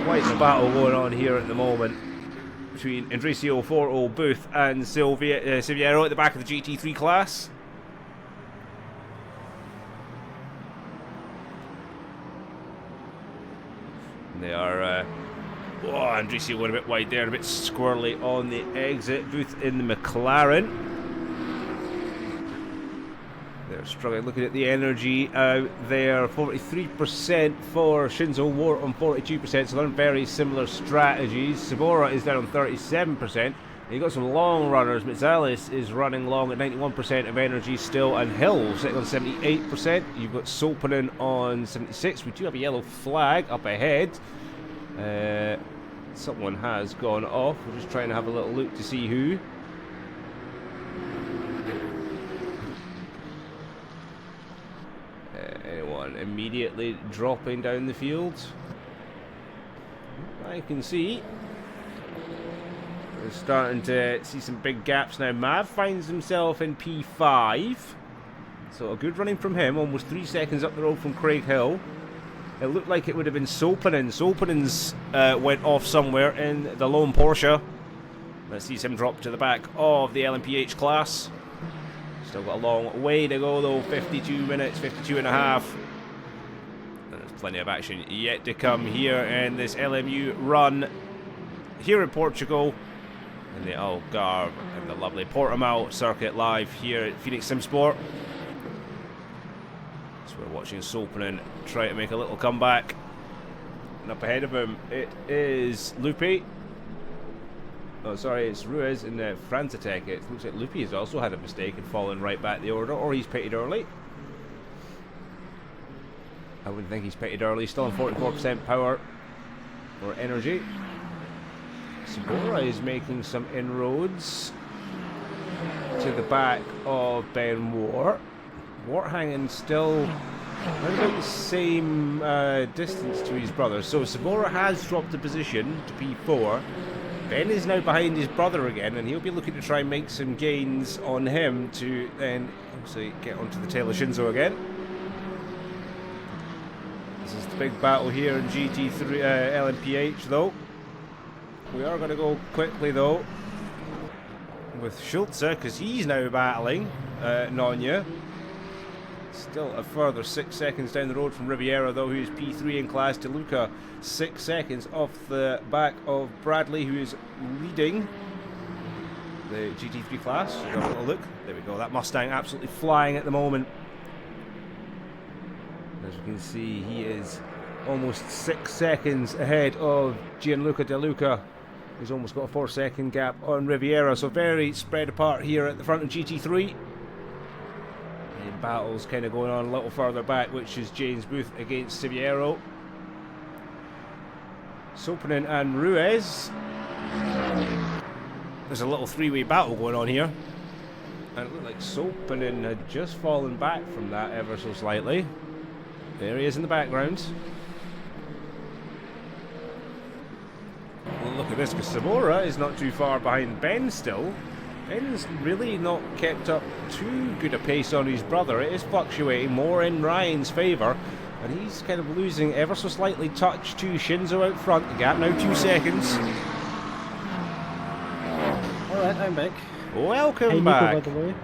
Quite a battle going on here at the moment between Andricio, Forto, Booth and Siviero at the back of the GT3 class. And they are Andricio went a bit wide there, a bit squirrely on the exit. Booth in the McLaren. They're struggling, looking at the energy out there. 43% for Shinzo, Wart on 42%, so they're on very similar strategies. Sabora is down on 37%. You've got some long runners. Mitzalis is running long at 91% of energy still, and Hill sitting on 78%. You've got Sopanen on 76%. We do have a yellow flag up ahead. Someone has gone off. We're just trying to have a little look to see who. Anyone immediately dropping down the field? I can see. We're starting to see some big gaps now. Mav finds himself in P5. So a good running from him, almost 3 seconds up the road from Craig Hill. It looked like it would have been Sopanen. Sopanen's went off somewhere in the lone Porsche. That sees him drop to the back of the LMPH class. Still got a long way to go though, 52 minutes, 52 and a half. And there's plenty of action yet to come here in this LMU run here in Portugal. In the Algarve and the lovely Portimao circuit live here at Phoenix Sim Sport. So we're watching Sopanen try to make a little comeback. And up ahead of him it is Lupi. Oh, sorry, it's Ruiz in the Asetek. It looks like Lupi has also had a mistake and fallen right back the order, or he's pitted early. I wouldn't think he's pitted early. Still on 44% power or energy. Sabora is making some inroads to the back of Ben Wart. Wart hanging still around about the same distance to his brother. So Sabora has dropped a position to P4. Ben is now behind his brother again, and he'll be looking to try and make some gains on him to then obviously get onto the tail of Shinzo again. This is the big battle here in GT3 LMPH though. We are going to go quickly though with Schulze, because he's now battling Nonya. Still a further 6 seconds down the road from Riviera though, who's P3 in class, to Luca 6 seconds off the back of Bradley, who is leading the GT3 class. Have a little look. There we go, that Mustang absolutely flying at the moment. As you can see, he is almost 6 seconds ahead of Gianluca De Luca. He's almost got a 4-second gap on Riviera, so very spread apart here at the front of GT3. And battles kind of going on a little further back, which is James Booth against Siviero. Sopanen and Ruiz. There's a little three-way battle going on here. And it looked like Sopanen had just fallen back from that ever so slightly. There he is in the background. Well, look at this, because Sabora is not too far behind Ben still. Ben's really not kept up too good a pace on his brother. It is fluctuating more in Ryan's favour, and he's kind of losing ever so slightly touch to Shinzo out front. The gap now 2 seconds. Alright, I'm back. Welcome Hey, Nico, back. by the way.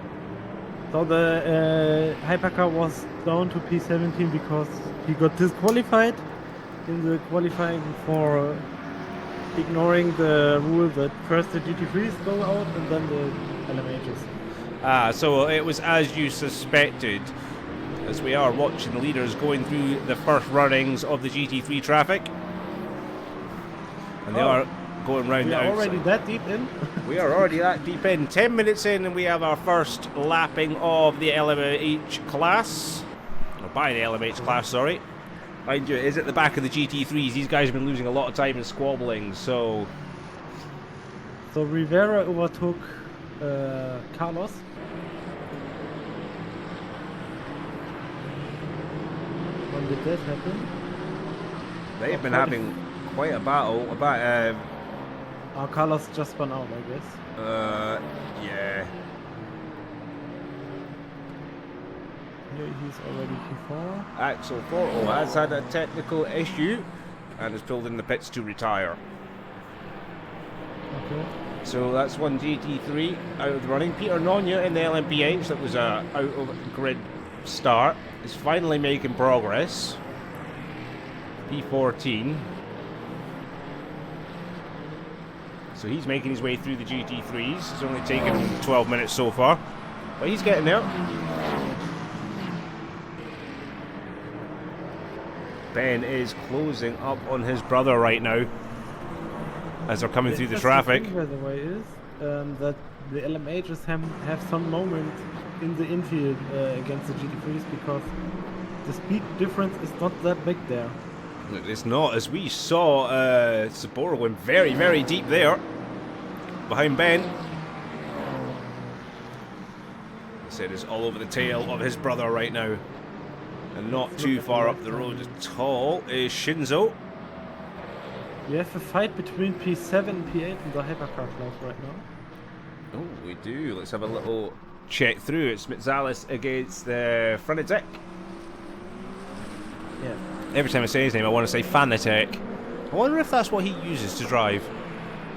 So the hypercar was down to P17 because he got disqualified in the qualifying for ignoring the rule that first the GT3s go out and then the LMHs. Ah, so it was as you suspected, as we are watching the leaders going through the first runnings of the GT3 traffic. And they are going round We the are outside. already that deep in. We are already that deep in. 10 minutes in and we have our first lapping of the LMH class. Or by the LMH class, sorry. Mind you, it is at the back of the GT3s. These guys have been losing a lot of time in squabbling, so... So Rivera overtook Carlos. When did that happen? They've been having quite a battle. Carlos just spun out, I guess. Yeah. Here he's already P4. Axel Porto has had a technical issue and is pulled in the pits to retire. Okay. So that's one GT3 out of the running. Peter Nonya in the LMPH, that was a out of grid start, is finally making progress. P14. So he's making his way through the GT3s. It's only taken 12 minutes so far, but he's getting there. Ben is closing up on his brother right now as they're coming through the traffic. The thing, by the way, is that the LMHs have some moment in the infield against the GT3s because the speed difference is not that big there. It's not, as we saw Sabora went very, very deep there behind Ben. He said it's all over the tail of his brother right now. And not too far up the road at all is Shinzo. We have a fight between P7 and P8 in the hypercar class right now. Oh, we do. Let's have a little check through. It's Mitzalis against the Asetek. Yeah. Every time I say his name, I want to say Fanatek. I wonder if that's what he uses to drive.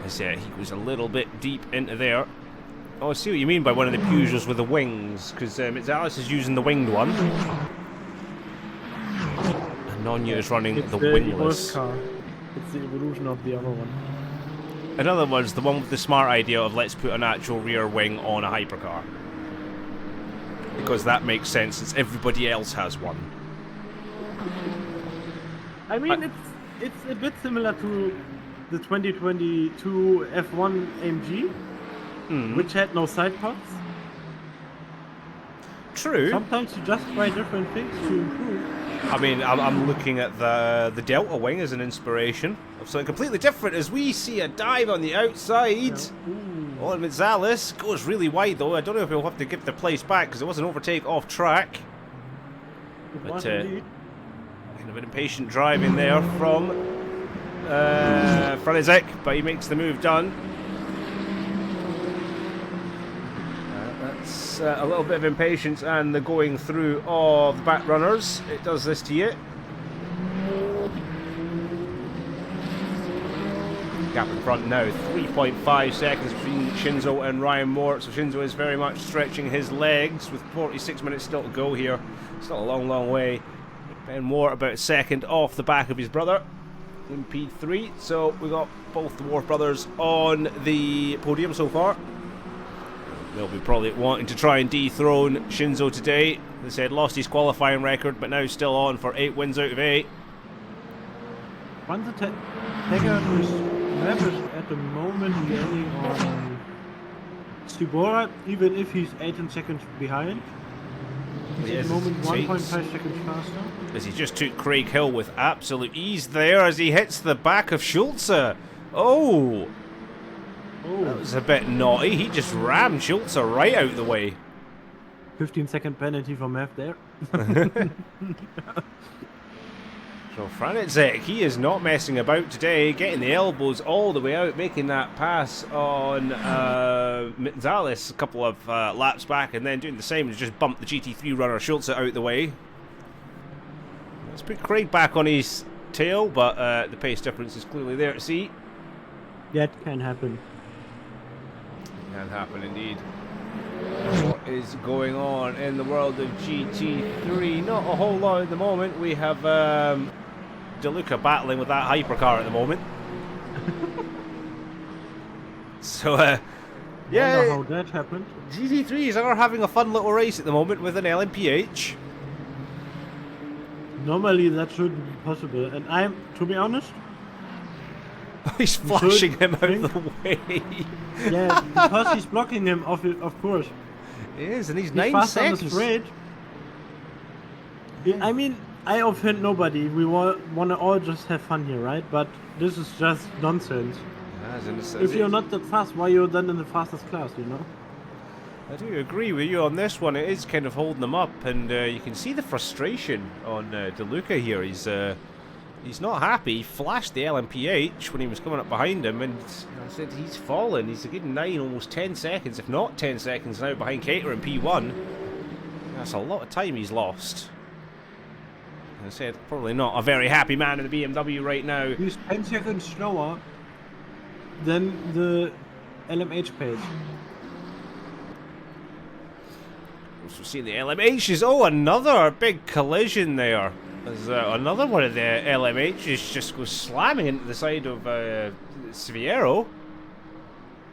He goes a little bit deep into there. Oh, I see what you mean by one of the Peugeots with the wings, because Mitzalis is using the winged one. And Nonya is running the wingless. Car. It's the evolution of the other one. Another one's the one with the smart idea of let's put an actual rear wing on a hypercar. Because that makes sense, since everybody else has one. I mean, it's a bit similar to the 2022 F1 AMG, which had no side pods. True. Sometimes you just try different things to improve. I mean, I'm looking at the Delta wing as an inspiration of something completely different as we see a dive on the outside. Yeah. Oh, and Mitzalis goes really wide though. I don't know if he'll have to give the place back because it was an overtake off track. But kind of an impatient driving there from Asetek, but he makes the move done. That's a little bit of impatience and the going through of the back runners. It does this to you. Gap in front now, 3.5 seconds between Shinzo and Ryan Moore. So Shinzo is very much stretching his legs with 46 minutes still to go here. Still a long, long way. Ben Moore about a second off the back of his brother in P3. So we got both the Wharf brothers on the podium so far. They'll be probably wanting to try and dethrone Shinzo today. They said lost his qualifying record, but now still on for 8 wins out of 8. Once the map is at the moment gaining on Tsubora, even if he's 18 seconds behind. He's at the moment 1.5 seconds faster. As he just took Craig Hill with absolute ease there as he hits the back of Schulze. Oh! That was a bit naughty. He just rammed Schulze right out the way. 15-second penalty for Mav there. So Asetek, he is not messing about today, getting the elbows all the way out, making that pass on Mitzalis a couple of laps back, and then doing the same to just bump the GT3 runner Schulze out the way. Let's put Craig back on his tail, but the pace difference is clearly there to see. That can happen. Can happen indeed. What is going on in the world of GT3? Not a whole lot at the moment. We have DeLuca battling with that hypercar at the moment. So, yeah. I wonder how that happened. GT3s are having a fun little race at the moment with an LMPH. Normally that shouldn't be possible, and to be honest, he's flashing him out of the way. Yeah, because he's blocking him, of course. He is, and he's fast 9 seconds. On the straight. I mean, I offend nobody. We want to all just have fun here, right? But this is just nonsense. If you're not that fast, why you're then in the fastest class, you know? I do agree with you on this one. It is kind of holding him up, and you can see the frustration on DeLuca here. He's not happy. He flashed the LMPH when he was coming up behind him, and I said he's fallen. He's getting 9, almost 10 seconds, if not 10 seconds now behind Cater in P1. That's a lot of time he's lost. I said probably not a very happy man in the BMW right now. He's 10 seconds slower than the LMH page. So see the LMHs. Oh, another big collision there. As another one of the LMHs just goes slamming into the side of Sviero.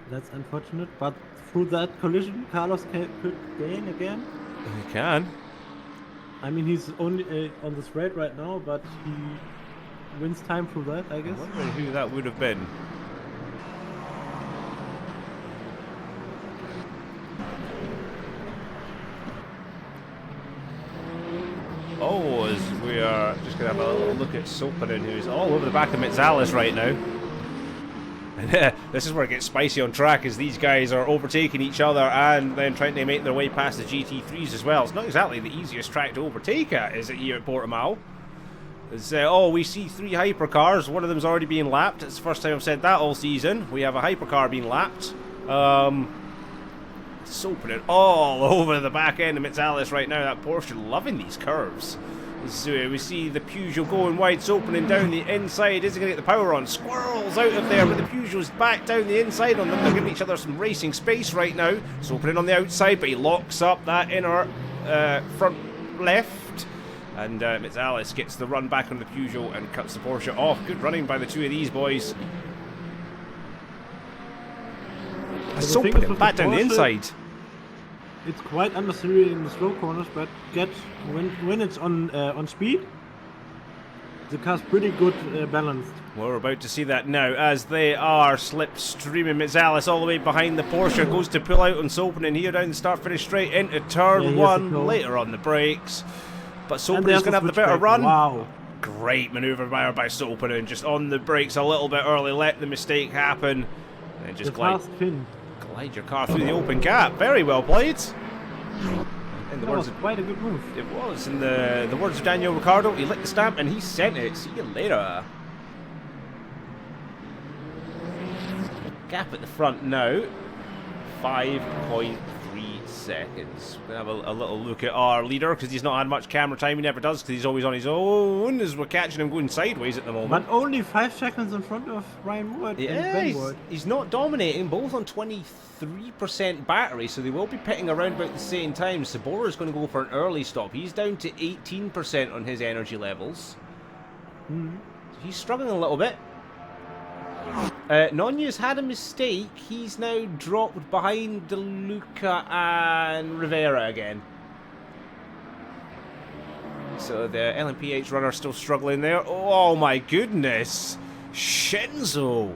That's unfortunate, but through that collision, Carlos could gain again. He can. I mean, he's only on the straight right now, but he wins time through that, I guess. I wonder who that would have been. Oh, as we are just going to have a little look at Sopanen, who's all over the back of Mitzalis right now. And this is where it gets spicy on track, as these guys are overtaking each other and then trying to make their way past the GT3s as well. It's not exactly the easiest track to overtake at, is it, here at Portimao? Oh, we see 3 hypercars. One of them's already being lapped. It's the first time I've said that all season. We have a hypercar being lapped. It's opening all over the back end of Alice right now. That Porsche loving these curves. So we see the Peugeot going wide. It's opening down the inside. Isn't going to get the power on. Squirrels out of there, but the Peugeot's back down the inside on them. They're giving each other some racing space right now. It's opening on the outside, but he locks up that inner front left. And Alice gets the run back on the Peugeot and cuts the Porsche off. Good running by the two of these boys. It's opening back down the inside. It's quite unnecessary in the slow corners, but when it's on speed, the car's pretty good balanced. Well, we're about to see that now as they are slipstreaming. Alice all the way behind the Porsche, goes to pull out on Sopanen here down the start-finish straight into turn one, later on the brakes. But Sopanen's going to have the better run. Wow. Great manoeuvre by Sopanen, just on the brakes a little bit early, let the mistake happen, and just glide your car through the open gap. Very well played. In the words of, quite a good move. It was. In the words of Daniel Ricciardo, he licked the stamp and he sent it. See you later. Gap at the front now. 5.3 seconds. We're going to have a little look at our leader because he's not had much camera time. He never does because he's always on his own as we're catching him going sideways at the moment. But only 5 seconds in front of Ryan Wood and Ben Wood. He's not dominating, both on 23% battery, so they will be pitting around about the same time. Sabora is going to go for an early stop. He's down to 18% on his energy levels. So he's struggling a little bit. Nonya's had a mistake. He's now dropped behind De Luca and Rivera again. So the LMPH runner still struggling there. Oh my goodness! Shinzo!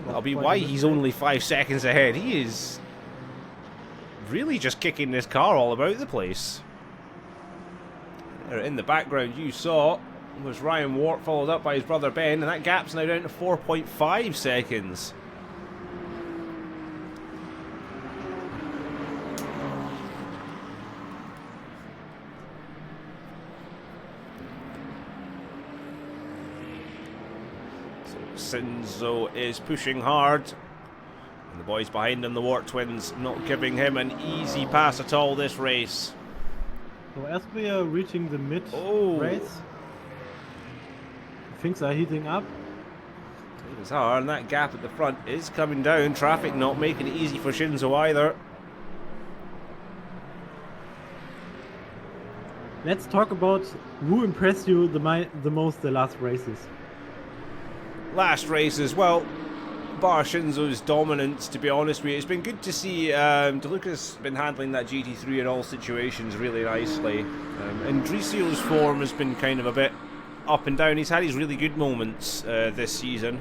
That'll be why he's only 5 seconds ahead. He is really just kicking this car all about the place. In the background you saw was Ryan Wart, followed up by his brother Ben, and that gap's now down to 4.5 seconds. So Shinzo is pushing hard, and the boys behind him, the Wart twins, not giving him an easy pass at all this race. So as we are reaching the mid race, things are heating up. Things are, and that gap at the front is coming down. Traffic not making it easy for Shinzo either. Let's talk about who impressed you the most the last races. Last races, well, bar Shinzo's dominance, to be honest with you. It's been good to see DeLuca's been handling that GT3 in all situations really nicely. And Dricio's form has been kind of a bit up and down. He's had his really good moments this season.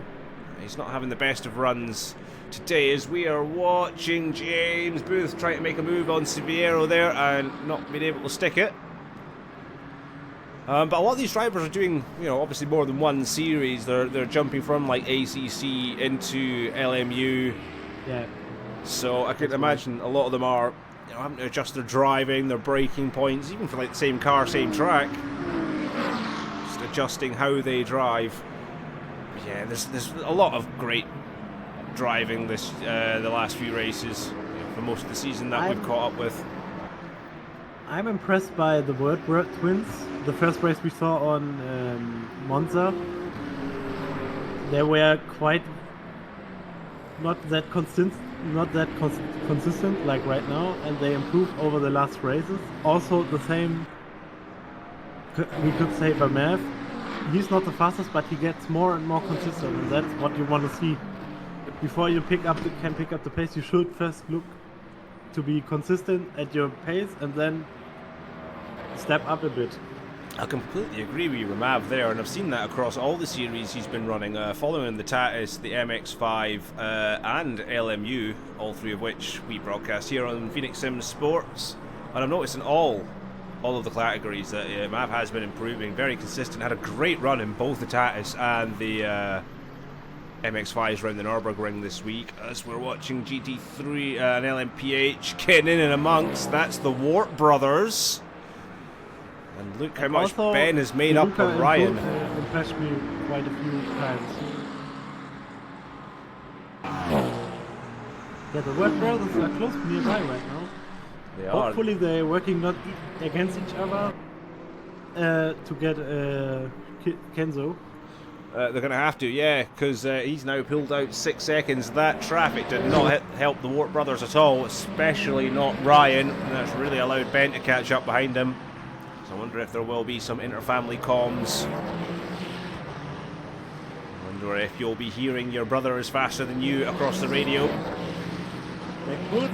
He's not having the best of runs today as we are watching James Booth trying to make a move on Siviero there and not being able to stick it. But a lot of these drivers are doing, you know, obviously more than one series. They're jumping from like ACC into LMU. Yeah. So I can imagine a lot of them are, you know, having to adjust their driving, their braking points, even for like the same car, same track. Just adjusting how they drive. Yeah, there's a lot of great driving this the last few races, you know, for most of the season that we've caught up with. I'm impressed by the World Twins. The first race we saw on Monza, they were quite not that consistent like right now, and they improved over the last races. Also, the same we could say by Mav. He's not the fastest, but he gets more and more consistent, and that's what you want to see. Before you can pick up the pace, you should first look to be consistent at your pace, and then step up a bit. I completely agree with you, Ramav, there, and I've seen that across all the series he's been running, following the Tatis, the MX-5, and LMU, all three of which we broadcast here on Phoenix Sim Sports. And I've noticed in all of the categories that Mav has been improving, very consistent, had a great run in both the Tatis and the MX-5s around the Nürburgring this week, as we're watching GT3 and LMPH getting in and amongst. That's the Wart brothers. And look how much Ben has made up on Ryan. Impressed me quite a few times. Yeah, the Wright brothers are close nearby right now. They are. Hopefully they're working not against each other to get Kenzo. They're going to have to, yeah, because he's now pulled out 6 seconds. That traffic did not help the Wart brothers at all, especially not Ryan. And that's really allowed Ben to catch up behind him. So I wonder if there will be some inter-family comms. I wonder if you'll be hearing your brother is faster than you across the radio. They could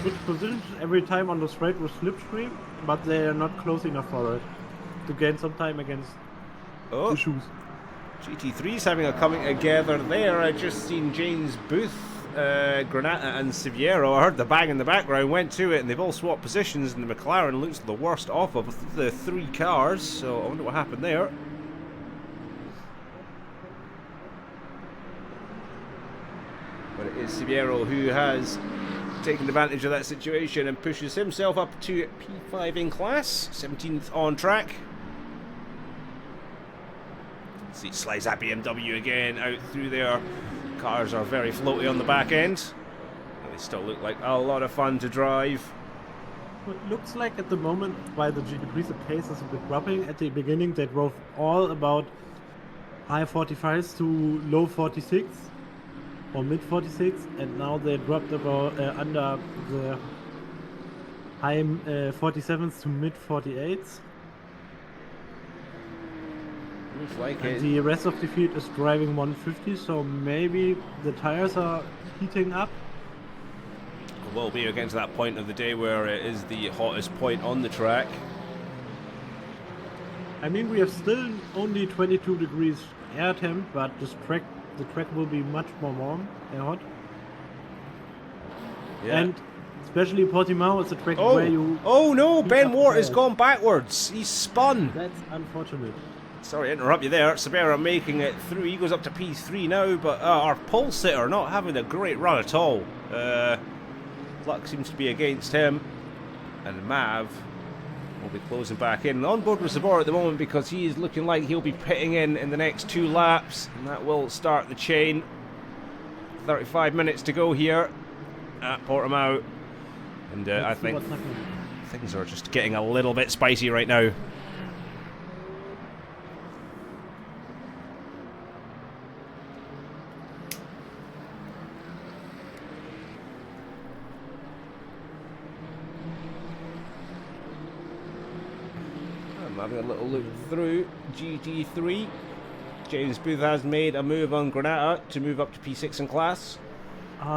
switch positions every time on the straight with slipstream, but they are not close enough for it to gain some time against the shoes. GT3's having a coming together there. I just seen James Booth, Granata and Siviero. I heard the bang in the background, went to it, and they've all swapped positions, and the McLaren looks the worst off of the 3 cars, so I wonder what happened there. But it is Siviero who has taken advantage of that situation and pushes himself up to P5 in class, 17th on track. See, slides that BMW again out through there. Cars are very floaty on the back end. They still look like a lot of fun to drive. It looks like at the moment, by the GT3, the pace is a bit dropping. At the beginning, they drove all about high 45s to low 46 or mid 46, and now they dropped about under the high 47s to mid 48s. Looks like And it. the rest of the field is driving 150, so maybe the tires are heating up. Will be against that point of the day where it is the hottest point on the track. I mean, we have still only 22 degrees air temp, but the track will be much more warm and hot. Yeah. And especially Portimao is a track Oh, where you... oh no, heat Ben up Wart the has tires. gone backwards. He's spun. That's unfortunate. Sorry to interrupt you there. Sabera making it through. He goes up to P3 now, but our pole sitter not having a great run at all. Luck seems to be against him. And Mav will be closing back in. On board with Sabora at the moment because he is looking like he'll be pitting in the next 2 laps. And that will start the chain. 35 minutes to go here at Portimao. And I Let's see think what's happening. things are just getting a little bit spicy right now. I'm having a little look through GT3. James Booth has made a move on Granata to move up to P6 in class.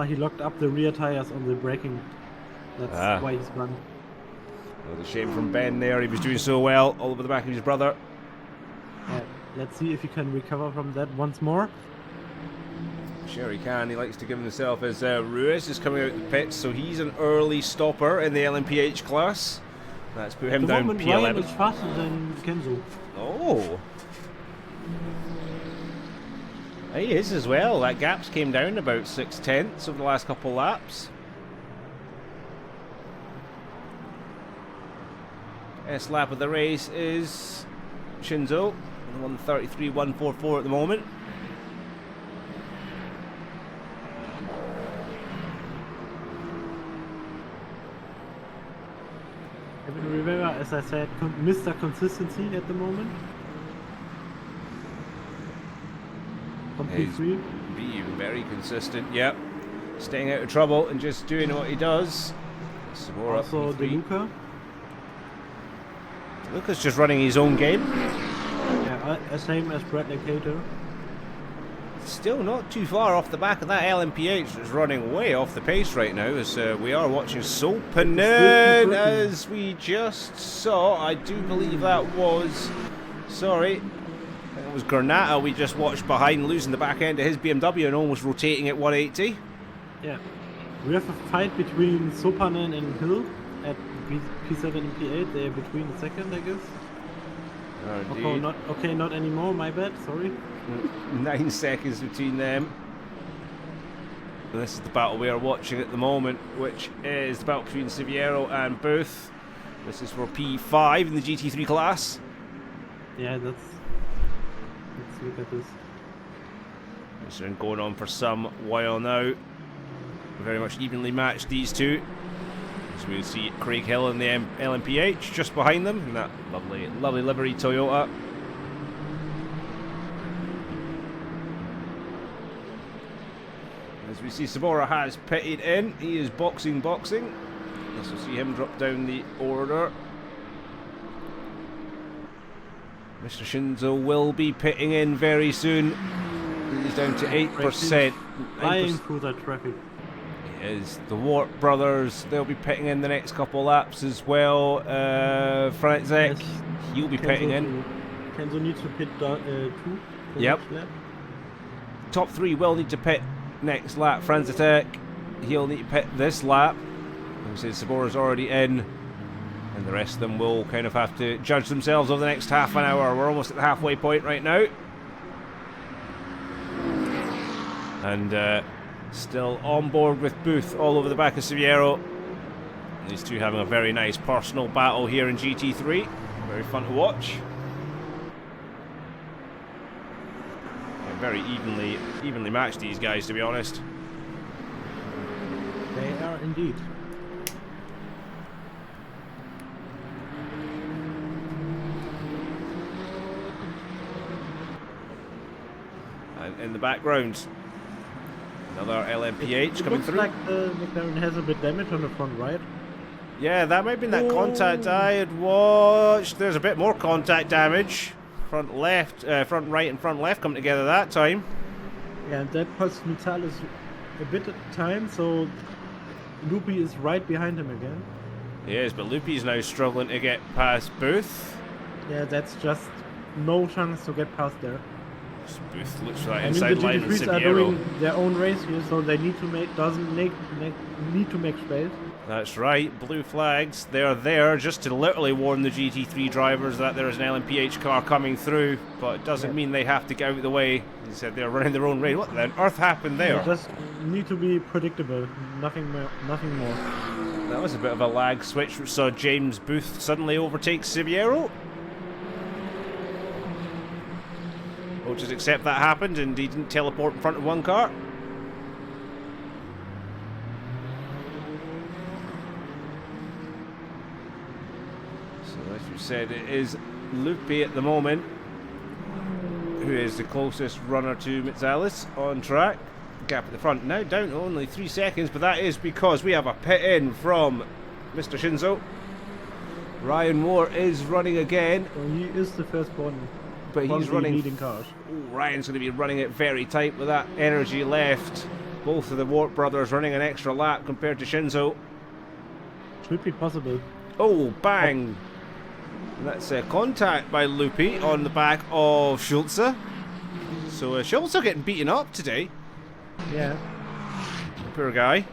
He locked up the rear tires on the braking. That's why he's run. It was a shame from Ben there. He was doing so well all over the back of his brother. Let's see if he can recover from that once more. Sure he can. He likes to give himself as Ruiz is coming out the pits, so he's an early stopper in the LMPH class. That's put him At the down moment, Ryan P11. is faster than Kenzo. Oh. He is as well. That gap's came down about 6/10 over the last couple laps. S lap of the race is Shinzo, 133.144 at the moment. Kevin Rivera, as I said, Mr. Consistency at the moment. From He's P3. being very consistent, yep. Staying out of trouble and just doing what he does. Some more Also, up De P3. Luca. Lucas just running his own game. Yeah, same as Bradley Cater. Still not too far off the back of that LMPH that's running way off the pace right now as we are watching Solpanen as we just saw. I do believe that was... Sorry. It was Granata we just watched behind losing the back end of his BMW and almost rotating at 180. Yeah. We have a fight between Sopanen and Hill at P7 and P8. They're between the second, I guess. Oh, Okay, not anymore. My bad. Sorry. 9 seconds between them. And this is the battle we are watching at the moment, which is the battle between Siviero and Booth. This is for P5 in the GT3 class. Yeah, let's look at this. It's been going on for some while now. very much evenly matched, these two. So we see Craig Hill in the LMPH just behind them, in that lovely, lovely livery Toyota. As we see Sabora has pitted in, he is boxing. This will see him drop down the order. Mr. Shinzo will be pitting in very soon. He's down to 8%. Flying through that traffic. Is the Wart brothers, they'll be pitting in the next couple laps as well. Franzek, Yes. he'll be pitting in. Kenzo needs to pit 2. Yep. Top 3 will need to pit next lap. Franzek, he'll need to pit this lap. As I said, Sabora's already in, and the rest of them will kind of have to judge themselves over the next half an hour. We're almost at the halfway point right now. And still on board with Booth all over the back of Siviero. These two having a very nice personal battle here in GT3. Very fun to watch. Yeah, very evenly matched, these guys, to be honest. They are indeed. And in the background, another LMPH coming through. Looks like the McLaren has a bit damage on the front right. Yeah, that might have been that contact I had watched. There's a bit more contact damage. Front left, front right and front left come together that time. Yeah, and that puts Mitalis a bit at time, so Loopy is right behind him again. He is, but Loopy's now struggling to get past Booth. Yeah, that's just no chance to get past there. Booth looks like I mean, inside the line with GT3s are Siviero. doing their own race here, so they need to make need to make space. That's right, blue flags. They're there just to literally warn the GT3 drivers that there is an LMPH car coming through, but it doesn't mean they have to get out of the way. He said they're running their own race. What the earth happened there? They just need to be predictable, nothing more. That was a bit of a lag switch, which saw James Booth suddenly overtake Siviero. We'll just accept that happened and he didn't teleport in front of one car. So as you said, it is Loopy at the moment who is the closest runner to Mitzalis on track. Gap at the front now, down to only 3 seconds, but that is because we have a pit in from Mr. Shinzo. Ryan Moore is running again. So he is the first one. But he's running leading cars. Ooh, Ryan's going to be running it very tight with that energy left. Both of the Wart brothers running an extra lap compared to Shinzo. Should be possible. Oh, bang! And that's contact by Loopy on the back of Schulze. So Schulze getting beaten up today. Yeah. Poor guy.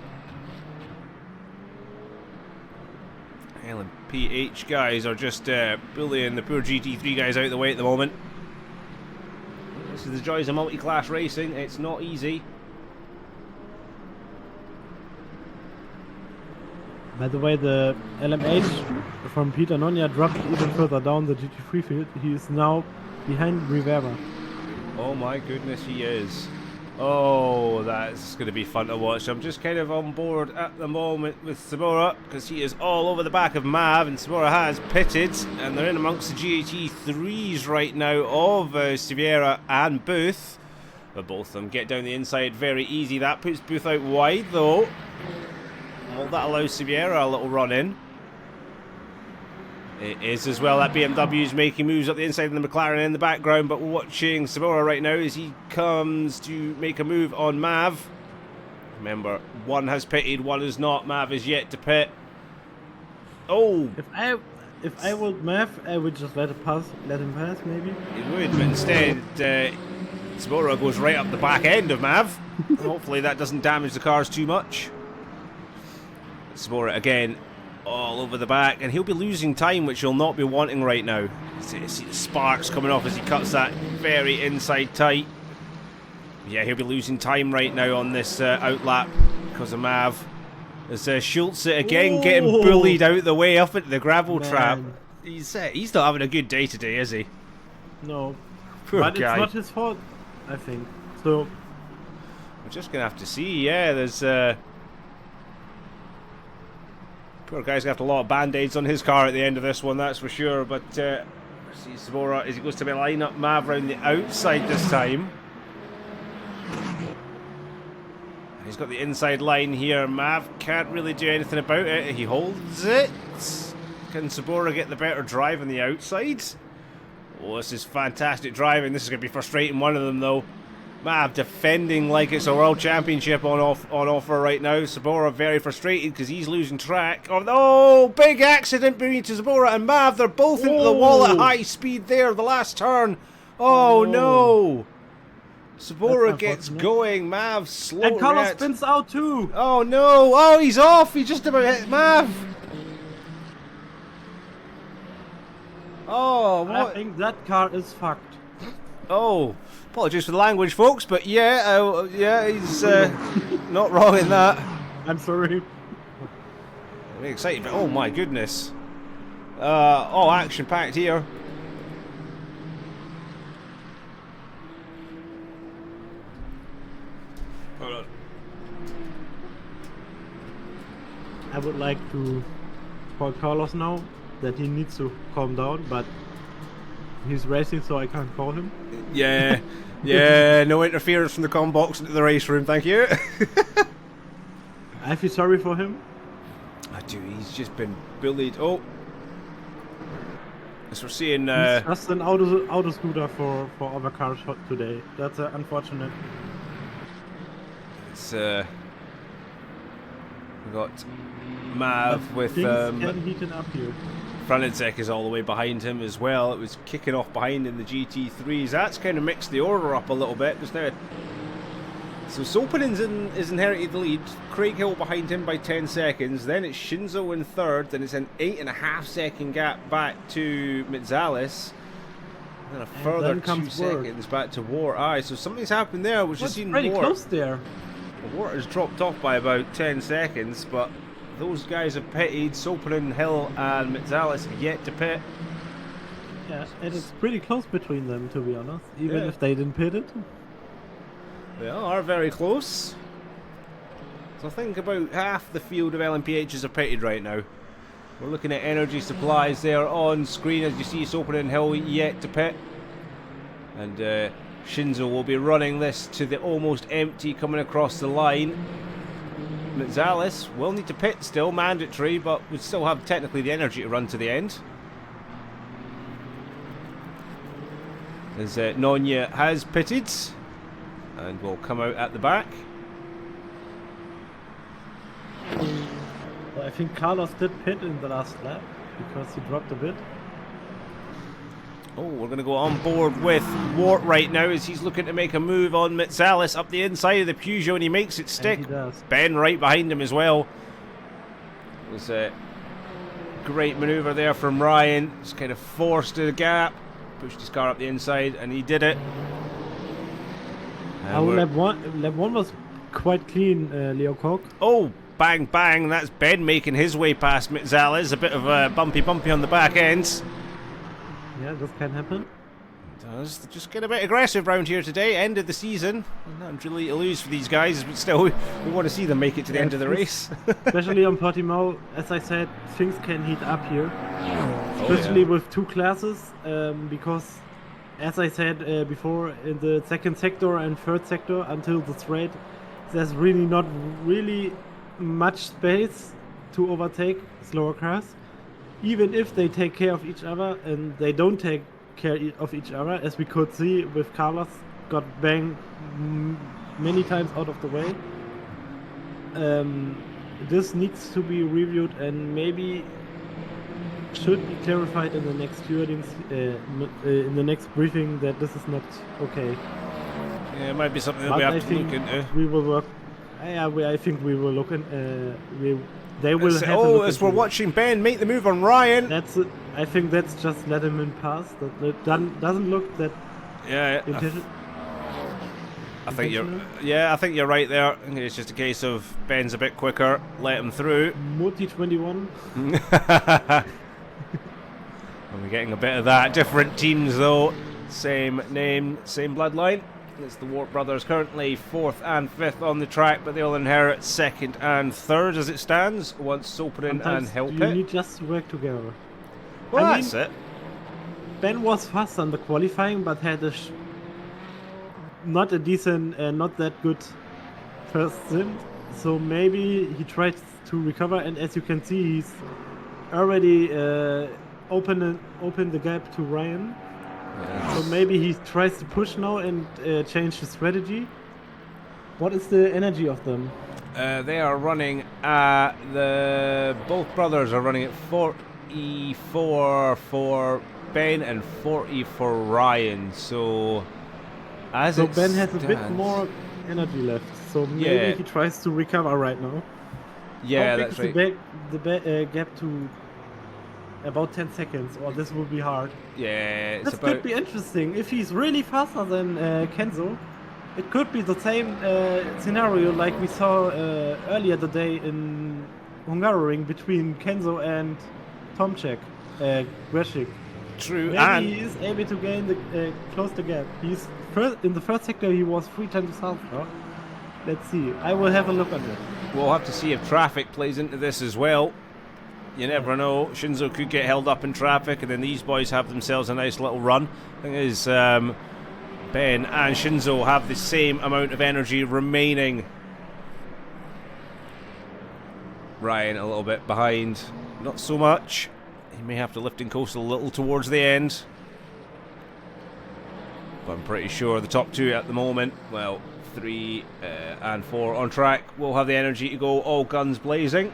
LMPH guys are just bullying the poor GT3 guys out of the way at the moment. This is the joys of multi-class racing. It's not easy. By the way, the LMH from Peter Nonia dropped even further down the GT3 field. He is now behind Rivera. Oh my goodness, he is. Oh, that's going to be fun to watch. I'm just kind of on board at the moment with Sabora because he is all over the back of Mav, and Sabora has pitted, and they're in amongst the GT3s right now of Siviera and Booth. But both of them get down the inside very easy. That puts Booth out wide though. Well, that allows Siviera a little run in. It is as well that BMW is making moves up the inside and the McLaren in the background, but we're watching Sabora right now as he comes to make a move on Mav. Remember, one has pitted, one has not. Mav is yet to pit. Oh! If I would Mav, I would just let him pass maybe. It would, but instead Sabora goes right up the back end of Mav. Hopefully that doesn't damage the cars too much. Sabora again all over the back, and he'll be losing time, which he'll not be wanting right now. See the sparks coming off as he cuts that very inside tight. Yeah, he'll be losing time right now on this outlap because of Mav. As Schulze again getting bullied out the way up into the gravel trap. He's not having a good day today, is he? No. Poor but guy. It's not his fault, I think. So We're just gonna have to see. Yeah, there's Poor guy's got a lot of band-aids on his car at the end of this one, that's for sure. But see Sabora as he goes to line up Mav round the outside this time. He's got the inside line here. Mav can't really do anything about it. He holds it. Can Sabora get the better drive on the outside? Oh, this is fantastic driving. This is going to be frustrating one of them, though. Mav defending like it's a world championship on offer right now. Sabora very frustrated because he's losing track. Oh, big accident between Sabora and Mav. They're both into the wall at high speed there, the last turn. Oh, no. Sabora gets going. Mav slow. And Carlos spins out too. Oh, no. Oh, he's off. He just about hit Mav. Oh, what? I think that car is fucked. Oh, apologies for the language, folks, but yeah, yeah, he's not wrong in that. I'm sorry. Very excited, but oh my goodness. All action-packed here. Hold on. I would like to call Carlos now that he needs to calm down, but he's racing, so I can't call him. Yeah, yeah, no interference from the comm box into the race room, thank you. I feel sorry for him. I do, he's just been bullied. Oh, as we're seeing... He's just an auto scooter for other cars today. That's unfortunate. It's, we got Mav with... Things can heat up here. Asetek is all the way behind him as well. It was kicking off behind in the GT3s. That's kind of mixed the order up a little bit just now. So Sopanen's is inherited the lead. Craig Hill behind him by 10 seconds. Then it's Shinzo in third. Then it's an 8.5 second gap back to Mitzalis. Then a further 2 seconds back to War. Aye, so something's happened there. Which has seen pretty War. Close there. War has dropped off by about 10 seconds, but those guys have pitted. Sopanen, Hill and Mitzalis have yet to pit. Yeah, and it's pretty close between them, to be honest, even if they didn't pit it. They are very close. So I think about half the field of LMPHs are pitted right now. We're looking at energy supplies there on screen as you see Sopanen and Hill yet to pit. And Shinzo will be running this to the almost empty coming across the line. Mitzalis will need to pit still, mandatory, but would still have technically the energy to run to the end. As Nonya has pitted and will come out at the back. Well, I think Carlos did pit in the last lap because he dropped a bit. Oh, we're going to go on board with Wart right now as he's looking to make a move on Mitzalis up the inside of the Peugeot and he makes it stick. And he does. Ben right behind him as well. It was a great manoeuvre there from Ryan. Just kind of forced the gap, pushed his car up the inside and he did it. Lap one was quite clean, Leo Koch. Oh, bang, bang. That's Ben making his way past Mitzalis. A bit of a bumpy on the back ends. Yeah, this can happen. It does. Just get a bit aggressive round here today. End of the season. Not really to lose for these guys, but still, we want to see them make it to the end of the race. Especially on Portimao, as I said, things can heat up here. Especially with two classes, because, as I said before, in the second sector and third sector, until the straight, there's really not really much space to overtake slower cars. Even if they take care of each other, and they don't take care of each other, as we could see with Carlos, got banged many times out of the way. This needs to be reviewed and maybe should be clarified in the next hearings, in the next briefing, that this is not okay. Yeah, it might be something that But we have I to think look into. we will work. I think we will look in. They will have. Oh, as we're watching Ben make the move on Ryan. That's it. I think that's just let him in pass. That doesn't look that. Yeah, I think you're right there. I think it's just a case of Ben's a bit quicker, let him through. Multi 21. And we're getting a bit of that. Different teams though, same name, same bloodline. It's the Wart brothers currently 4th and 5th on the track, but they'll inherit 2nd and 3rd as it stands once Soperin and Sometimes Help you it. need just to work together. Well, I that's mean, it. Ben was fast on the qualifying, but had a not a decent, not that good first stint. So maybe he tried to recover, and as you can see, he's already opened the gap to Ryan. So maybe he tries to push now and change his strategy. What is the energy of them? They are running at both brothers are running at 44 for Ben and 40 for Ryan. So as So it Ben has a bit stands- more energy left. So maybe Yeah. he tries to recover right now. Yeah, How big that's is right. the gap to about 10 seconds, or this will be hard. Yeah, it's This about could be interesting. If he's really faster than Kenzo, it could be the same scenario like we saw earlier today in Hungaroring between Kenzo and Tomczak, Greshik. true. Maybe And he is able to gain close the gap. He's in the first sector. He was 3 times faster. Let's see. I will have a look at it. we'll have to see if traffic plays into this as well. You never know. Shinzo could get held up in traffic, and then these boys have themselves a nice little run. Thing is, Ben and Shinzo have the same amount of energy remaining. Ryan a little bit behind, not so much. He may have to lift and coast a little towards the end. But I'm pretty sure the top two at the moment, well, 3 and 4 on track, will have the energy to go all guns blazing.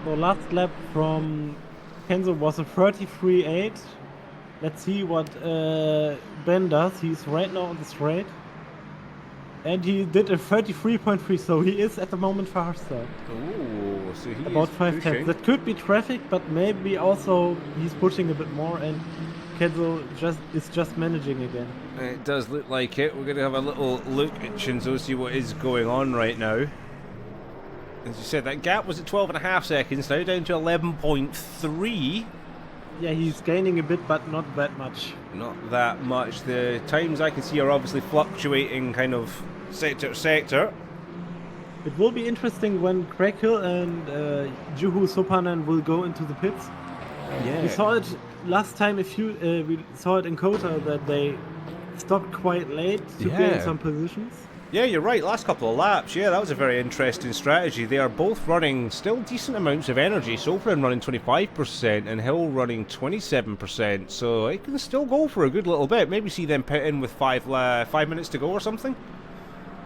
So last lap from Kenzo was a 33.8. Let's see what Ben does. He's right now on the straight. And he did a 33.3, so he is at the moment faster. Ooh, so he About is 5 pushing. tenths. That could be traffic, but maybe also he's pushing a bit more, and Kenzo is just managing again. It does look like it. We're going to have a little look at Shinzo, see what is going on right now. As you said, that gap was at 12.5 seconds, now down to 11.3. Yeah, he's gaining a bit, but not that much. Not that much. The times I can see are obviously fluctuating kind of sector to sector. It will be interesting when Craig Hill and Juhu Sopanen will go into the pits. Yeah. We saw it last time. We saw it in Kota that they stopped quite late to gain Yeah. some positions. Yeah, you're right. Last couple of laps, yeah, that was a very interesting strategy. They are both running still decent amounts of energy. Soperin running 25% and Hill running 27%, so it can still go for a good little bit. Maybe see them pit in with 5 minutes to go or something.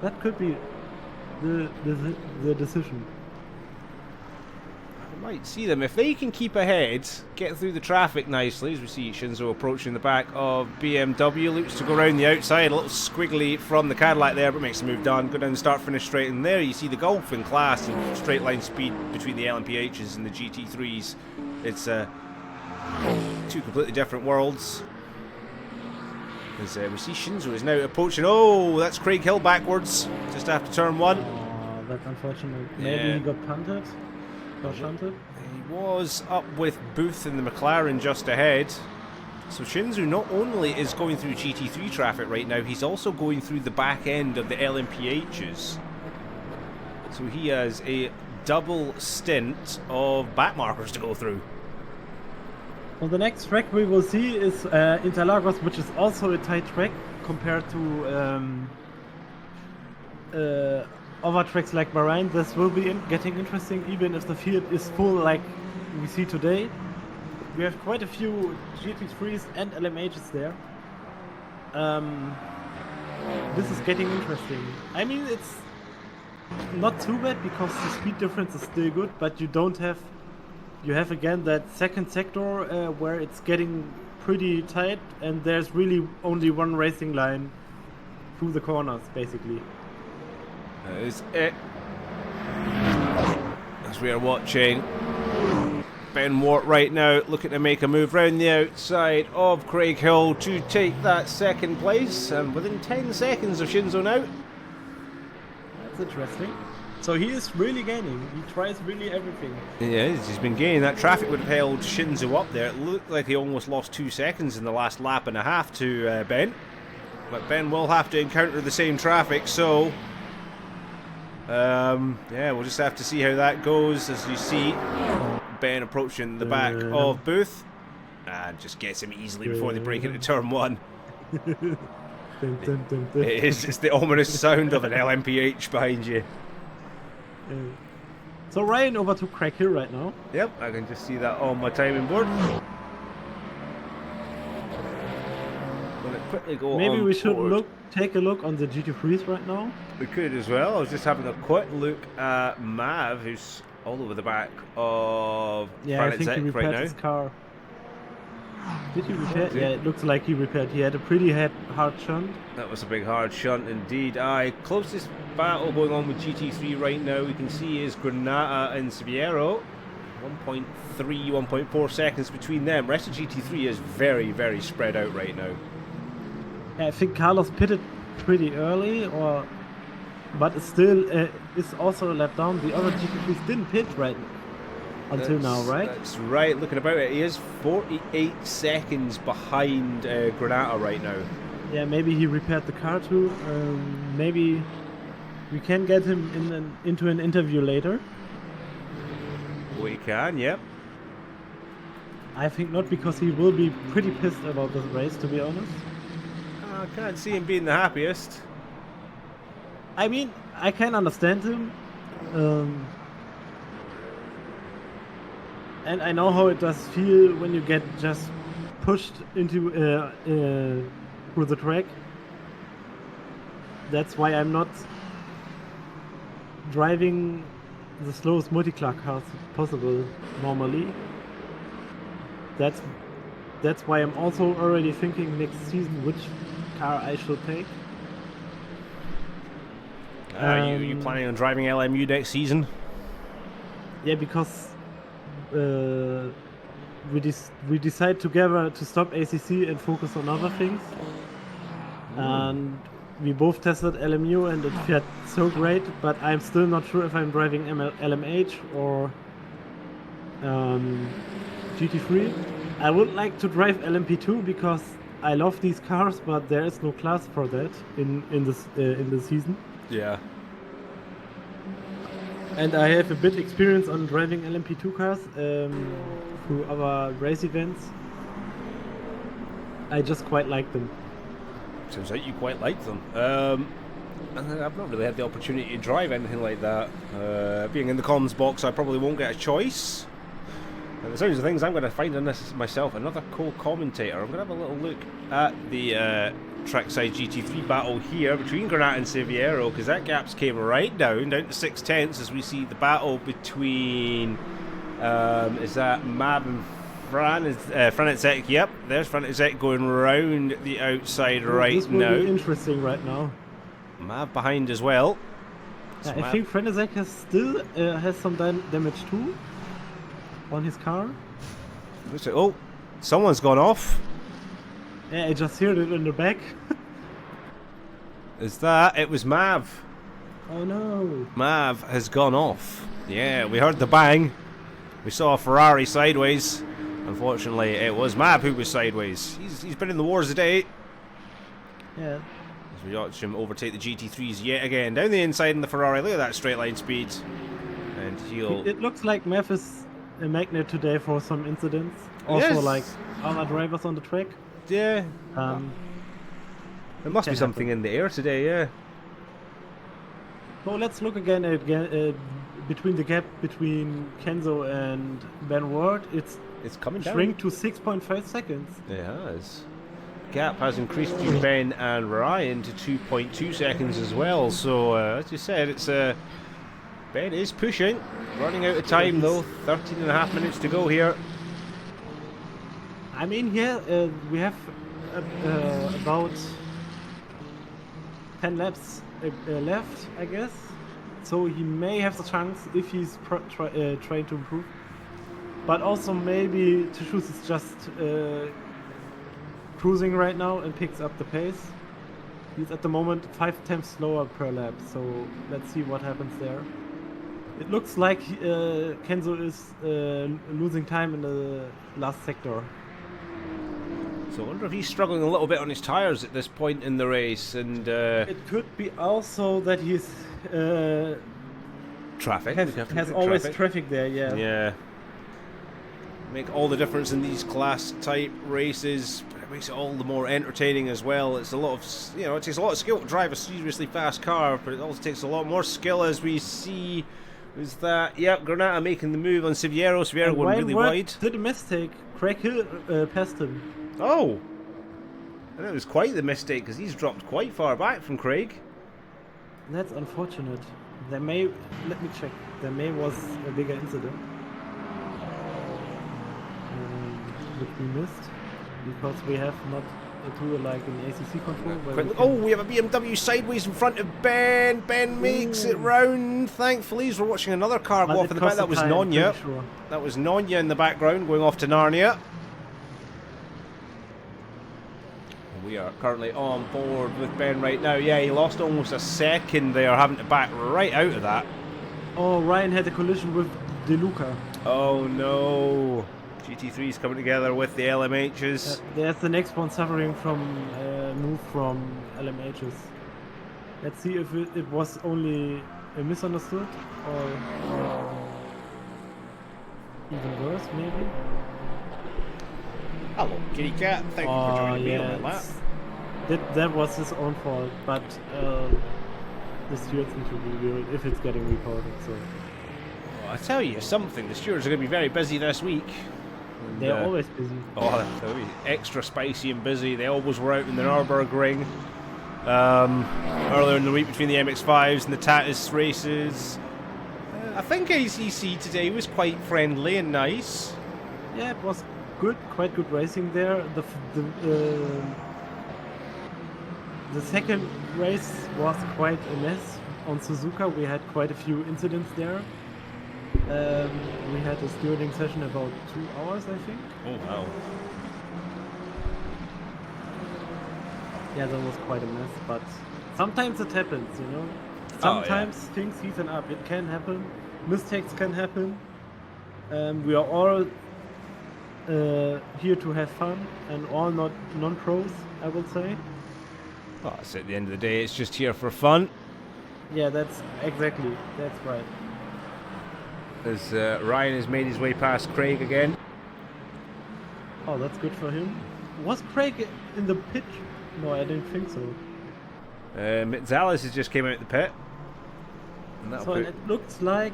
That could be the decision. I might see them if they can keep ahead, get through the traffic nicely. As we see Shinzo approaching the back of BMW, looks to go around the outside, a little squiggly from the Cadillac there, but makes the move done. Go down the start finish straight, and there you see the Golf in class and straight line speed between the LMPHs and the GT3s. It's two completely different worlds. As we see Shinzo is now approaching. Oh, that's Craig Hill backwards just after turn 1. Oh, that's unfortunate. Maybe Yeah. he got punted. Got shunted. He was up with Booth in the McLaren just ahead. So Shinzo not only is going through GT3 traffic right now, he's also going through the back end of the LMPHs. So he has a double stint of back markers to go through. Well, the next track we will see is Interlagos, which is also a tight track compared to other tracks like Bahrain. This will be getting interesting, even if the field is full like we see today. We have quite a few GT3s and LMHs there. This is getting interesting. I mean, it's not too bad because the speed difference is still good, but you have again that second sector where it's getting pretty tight, and there's really only one racing line through the corners, basically. That is it. As we are watching Ben Wart right now looking to make a move round the outside of Craig Hill to take that second place, and within 10 seconds of Shinzo now. That's interesting. So he is really gaining. He tries really everything. Yeah, he's been gaining. That traffic would have held Shinzo up there. It looked like he almost lost 2 seconds in the last lap and a half to Ben. but Ben will have to encounter the same traffic, so yeah, we'll just have to see how that goes. As you see, Ben approaching the back of Booth and just gets him easily before they break into turn 1. It is just the ominous sound of an LMPH behind you. So Ryan overtook Craig Hill right now. Yep, I can just see that on my timing board. Gonna quickly go Maybe on we should board. take a look on the GT3s right now. We could as well. I was just having a quick look at Mav, who's all over the back of Yeah, I think he Asetek repaired right now. his car. Did he repair? Yeah, it looks like he repaired. He had a pretty hard shunt. That was a big hard shunt indeed. Closest battle going on with GT3 right now we can see is Granata and Siviero. 1.3, 1.4 seconds between them. Rest of GT3 is very, very spread out right now. Yeah, I think Carlos pitted pretty early, but it's still it's also a lap down. The other GT3s didn't pit right until now, right? That's right. Looking about it, he is 48 seconds behind Granata right now. Yeah, maybe he repaired the car too. Maybe we can get him into an interview later. We can, yep. I think not, because he will be pretty pissed about this race, to be honest. I can't see him being the happiest. I mean, I can understand him. And I know how it does feel when you get just pushed into through the track. That's why I'm not driving the slowest multi-car cars possible normally. That's why I'm also already thinking next season which car I should take. Are you planning on driving LMU next season? Yeah, because we decide together to stop ACC and focus on other things. And we both tested LMU and it felt so great, but I'm still not sure if I'm driving LMH or GT3. I would like to drive LMP2 because I love these cars, but there is no class for that in the season. Yeah. And I have a bit experience on driving LMP2 cars through other race events. I just quite like them. Sounds like you quite like them. I've not really had the opportunity to drive anything like that. Being in the comms box, I probably won't get a choice. And the sounds of things, I'm going to find in this myself another co-commentator. I'm going to have a little look at the trackside GT3 battle here between Granata and Siviero, because that gap's came right down to 6/10 as we see the battle between is that Mab and Asetek. Yep, there's Asetek going round the outside right this will now. Be interesting right now. Mab behind as well. So I think Asetek has still has some damage too on his car. Oh, someone's gone off. Yeah, I just heard it in the back. Is that? It was Mav. Oh no. Mav has gone off. Yeah, we heard the bang. We saw a Ferrari sideways. Unfortunately, it was Mav who was sideways. He's been in the wars today. Yeah. As we watch him overtake the GT3s yet again. Down the inside in the Ferrari. Look at that straight line speed. And he'll... It looks like Mav is a magnet today for some incidents. Also, Yes. like other drivers on the track. Yeah. There must be something in the air today, yeah. So let's look again between the gap between Kenzo and Ben Ward. It's coming down. shrink to 6.5 seconds. It has. Gap has increased between Ben and Ryan to 2.2 seconds as well. So, as you said, it's Ben is pushing. Running out of time though. 13 and a half minutes to go here. I mean, here we have about 10 laps left, I guess. So he may have the chance if he's trying to improve. But also maybe Tishus is just cruising right now and picks up the pace. He's at the moment 5 times slower per lap, so let's see what happens there. It looks like Kenzo is losing time in the last sector. So I wonder if he's struggling a little bit on his tyres at this point in the race, and It could be also that he's traffic. has always traffic there. Yeah. Yeah. Make all the difference in these class type races, but it makes it all the more entertaining as well. It's a lot of, you know, it takes a lot of skill to drive a seriously fast car, but it also takes a lot more skill, as we see. Is that, yep, Granata making the move on Siviero. Siviero going really wide. Did a mistake. Craig Hill passed him. Oh! And it was quite the mistake, because he's dropped quite far back from Craig. That's unfortunate. There may, let me check. There may was a bigger incident. Which we missed because we have not a tool like in ACC control. We have a BMW sideways in front of Ben. Ben makes it round. Thankfully, as we're watching another car go off in the back. That was Nonya. Sure. That was Nonya in the background going off to Narnia. We are currently on board with Ben right now. Yeah, he lost almost a second there, having to back right out of that. Oh, Ryan had a collision with De Luca. Oh no. GT3's coming together with the LMHs. There's the next one suffering from move from LMHs. Let's see if it was only a misunderstood or even worse, maybe. Hello, kitty cat. Thank you for joining me on my lap. That was his own fault, but the stewards need to review it if it's getting recorded. So. I tell you something, the stewards are going to be very busy this week. They're always busy. Oh, they'll be extra spicy and busy. They always were out in the Nürburgring earlier in the week between the MX-5s and the Tatus races. I think ACC today was quite friendly and nice. Yeah, it was good, quite good racing there. The second race was quite a mess. On Suzuka we had quite a few incidents there. We had a stewarding session about 2 hours, I think. Oh wow. Yeah, that was quite a mess, but sometimes it happens, you know. Sometimes things heaten up. It can happen. Mistakes can happen. We are all here to have fun, and all not non-pros, I would say. Well, that's at the end of the day, it's just here for fun. Yeah, that's exactly. That's right. As Ryan has made his way past Craig again. Oh, that's good for him. Was Craig in the pit? No, I didn't think so. Zales has just came out of the pit. And so it looks like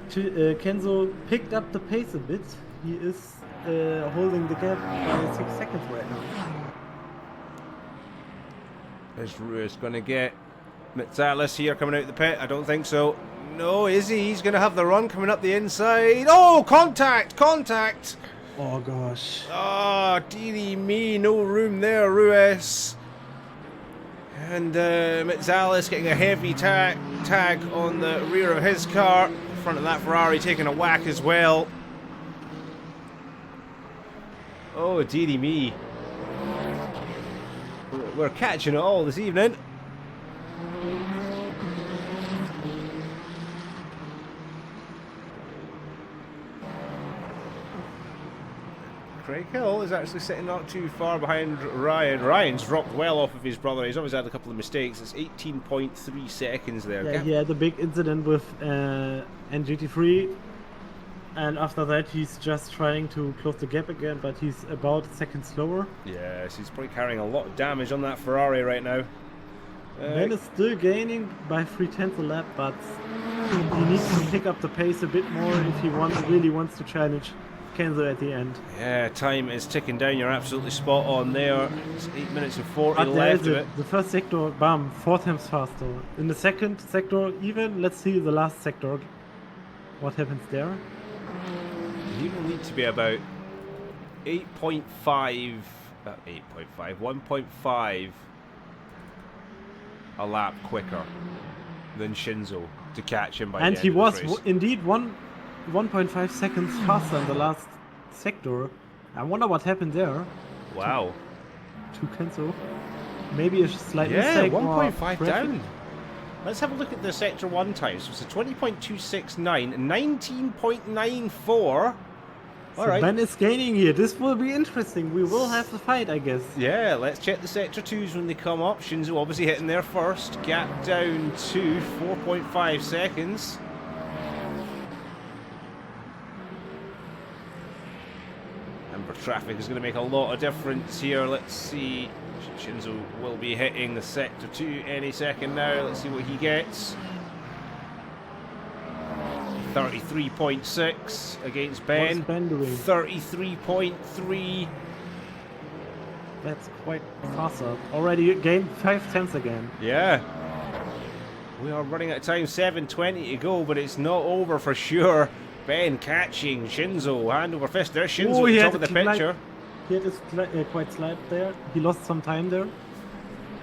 Kenzo picked up the pace a bit. He is holding the gap by 6 seconds right now. Is going to get Zales here coming out of the pit? I don't think so. No, is he? He's going to have the run coming up the inside. Oh, contact! Contact! Oh, gosh. Oh, dearie me. No room there, Ruiz. And Zales getting a heavy tag on the rear of his car. In front of that Ferrari taking a whack as well. Oh, dearie me. We're catching it all this evening. Craig Hill is actually sitting not too far behind Ryan. Ryan's dropped well off of his brother. He's always had a couple of mistakes. It's 18.3 seconds there. Yeah, he had a big incident with NGT3, and after that he's just trying to close the gap again, but he's about a second slower. Yes, he's probably carrying a lot of damage on that Ferrari right now. Ben is still gaining by 0.3 a lap, but he needs to pick up the pace a bit more if he really wants to challenge Kenzo at the end. Yeah, time is ticking down. You're absolutely spot on there. It's 8 minutes and 40 but left of it. The first sector, bam, 4 times faster. In the second sector, even, let's see the last sector. What happens there? He will need to be about 1.5 a lap quicker than Shinzo to catch him by and the end he of was the race. Indeed 1.5 seconds faster in the last sector. I wonder what happened there. Wow. To Kenzo. Maybe a slight yeah, mistake. 1.5 down. Let's have a look at the Sector 1 times. So it's a 20.269, 19.94, So Alright. Ben is gaining here. This will be interesting. We will have a fight, I guess. Yeah, let's check the sector 2s when they come up. Shinzo obviously hitting there first. Gap down to 4.5 seconds. Amber traffic is going to make a lot of difference here. Let's see. Shinzo will be hitting the sector 2 any second now. Let's see what he gets. 33.6 against Ben. What's Ben doing? 33.3. That's quite faster. Already gained 5 tenths again. Yeah. We are running out of time, 7:20 to go, but it's not over for sure. Ben catching Shinzo, hand over fist. There's Shinzo at the top of the picture. He had his quite slide there. He lost some time there.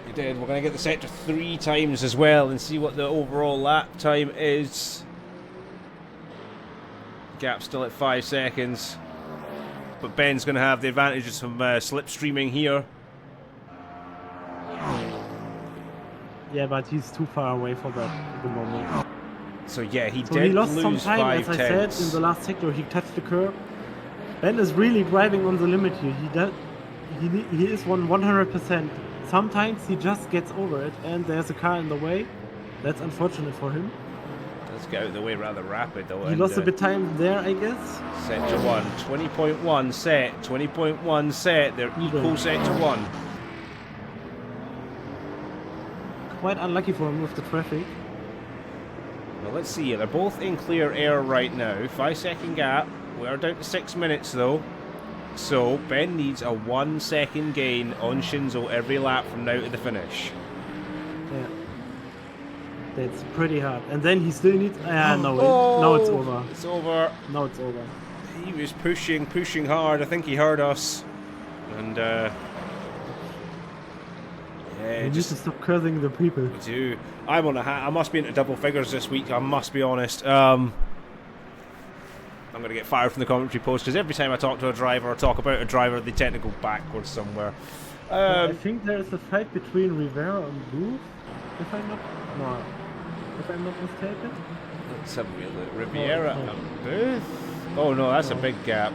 He did. We're going to get the sector 3 times as well and see what the overall lap time is. Gap still at 5 seconds. But Ben's going to have the advantage of some slipstreaming here. Yeah, but he's too far away for that at the moment. So yeah, he So did he lost lose some time, 5 as I said, tenths. in the last sector. He touched the curb. Ben is really driving on the limit here. He is 100%. Sometimes he just gets over it, and there's a car in the way. That's unfortunate for him. Let's get out of the way rather rapid though. He lost a bit time there, I guess. Sector 1, 20.1 set, 20.1 set. They're equal sector 1. Quite unlucky for him with the traffic. Well, let's see. They're both in clear air right now. 5-second gap. We are down to 6 minutes though. So Ben needs a 1 second gain on Shinzo every lap from now to the finish. Yeah. That's pretty hard. And then he still needs... no, Oh, now it's over. It's over. Now it's over. He was pushing hard. I think he heard us. And yeah, You need just to stop cursing the people. do. I'm on a I must be into double figures this week. I must be honest. I'm going to get fired from the commentary post because every time I talk to a driver or talk about a driver, they tend to go backwards somewhere. I think there is a fight between Rivera and Booth, if I'm not mistaken. Let's have a wee look. Riviera Oh, and Booth. Oh no, that's a big gap.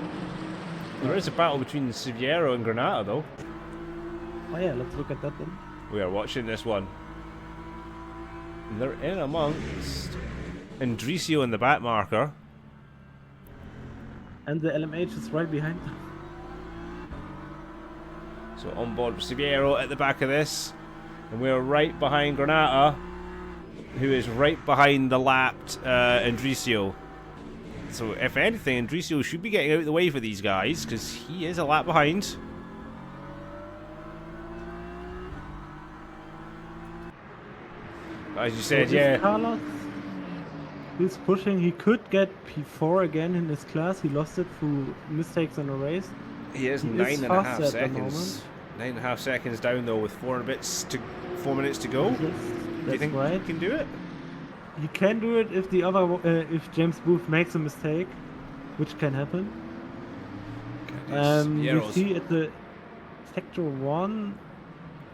There is a battle between Siviero and Granata though. Oh yeah, let's look at that then. We are watching this one. And they're in amongst Indricio in the back marker. And the LMH is right behind them. So on board with Siviero at the back of this. And we're right behind Granata, who is right behind the lapped Indricio. So if anything, Indricio should be getting out of the way for these guys, because he is a lap behind. As you said, So yeah. if Carlos is pushing. He could get P4 again in his class. He lost it through mistakes in a race. He is He 9.5 faster at the seconds. 9.5 seconds down though, with 4 minutes to go. Yes, Do you that's think right. he can do it? He can do it if the other, if James Booth makes a mistake, which can happen. You see at the Sector 1,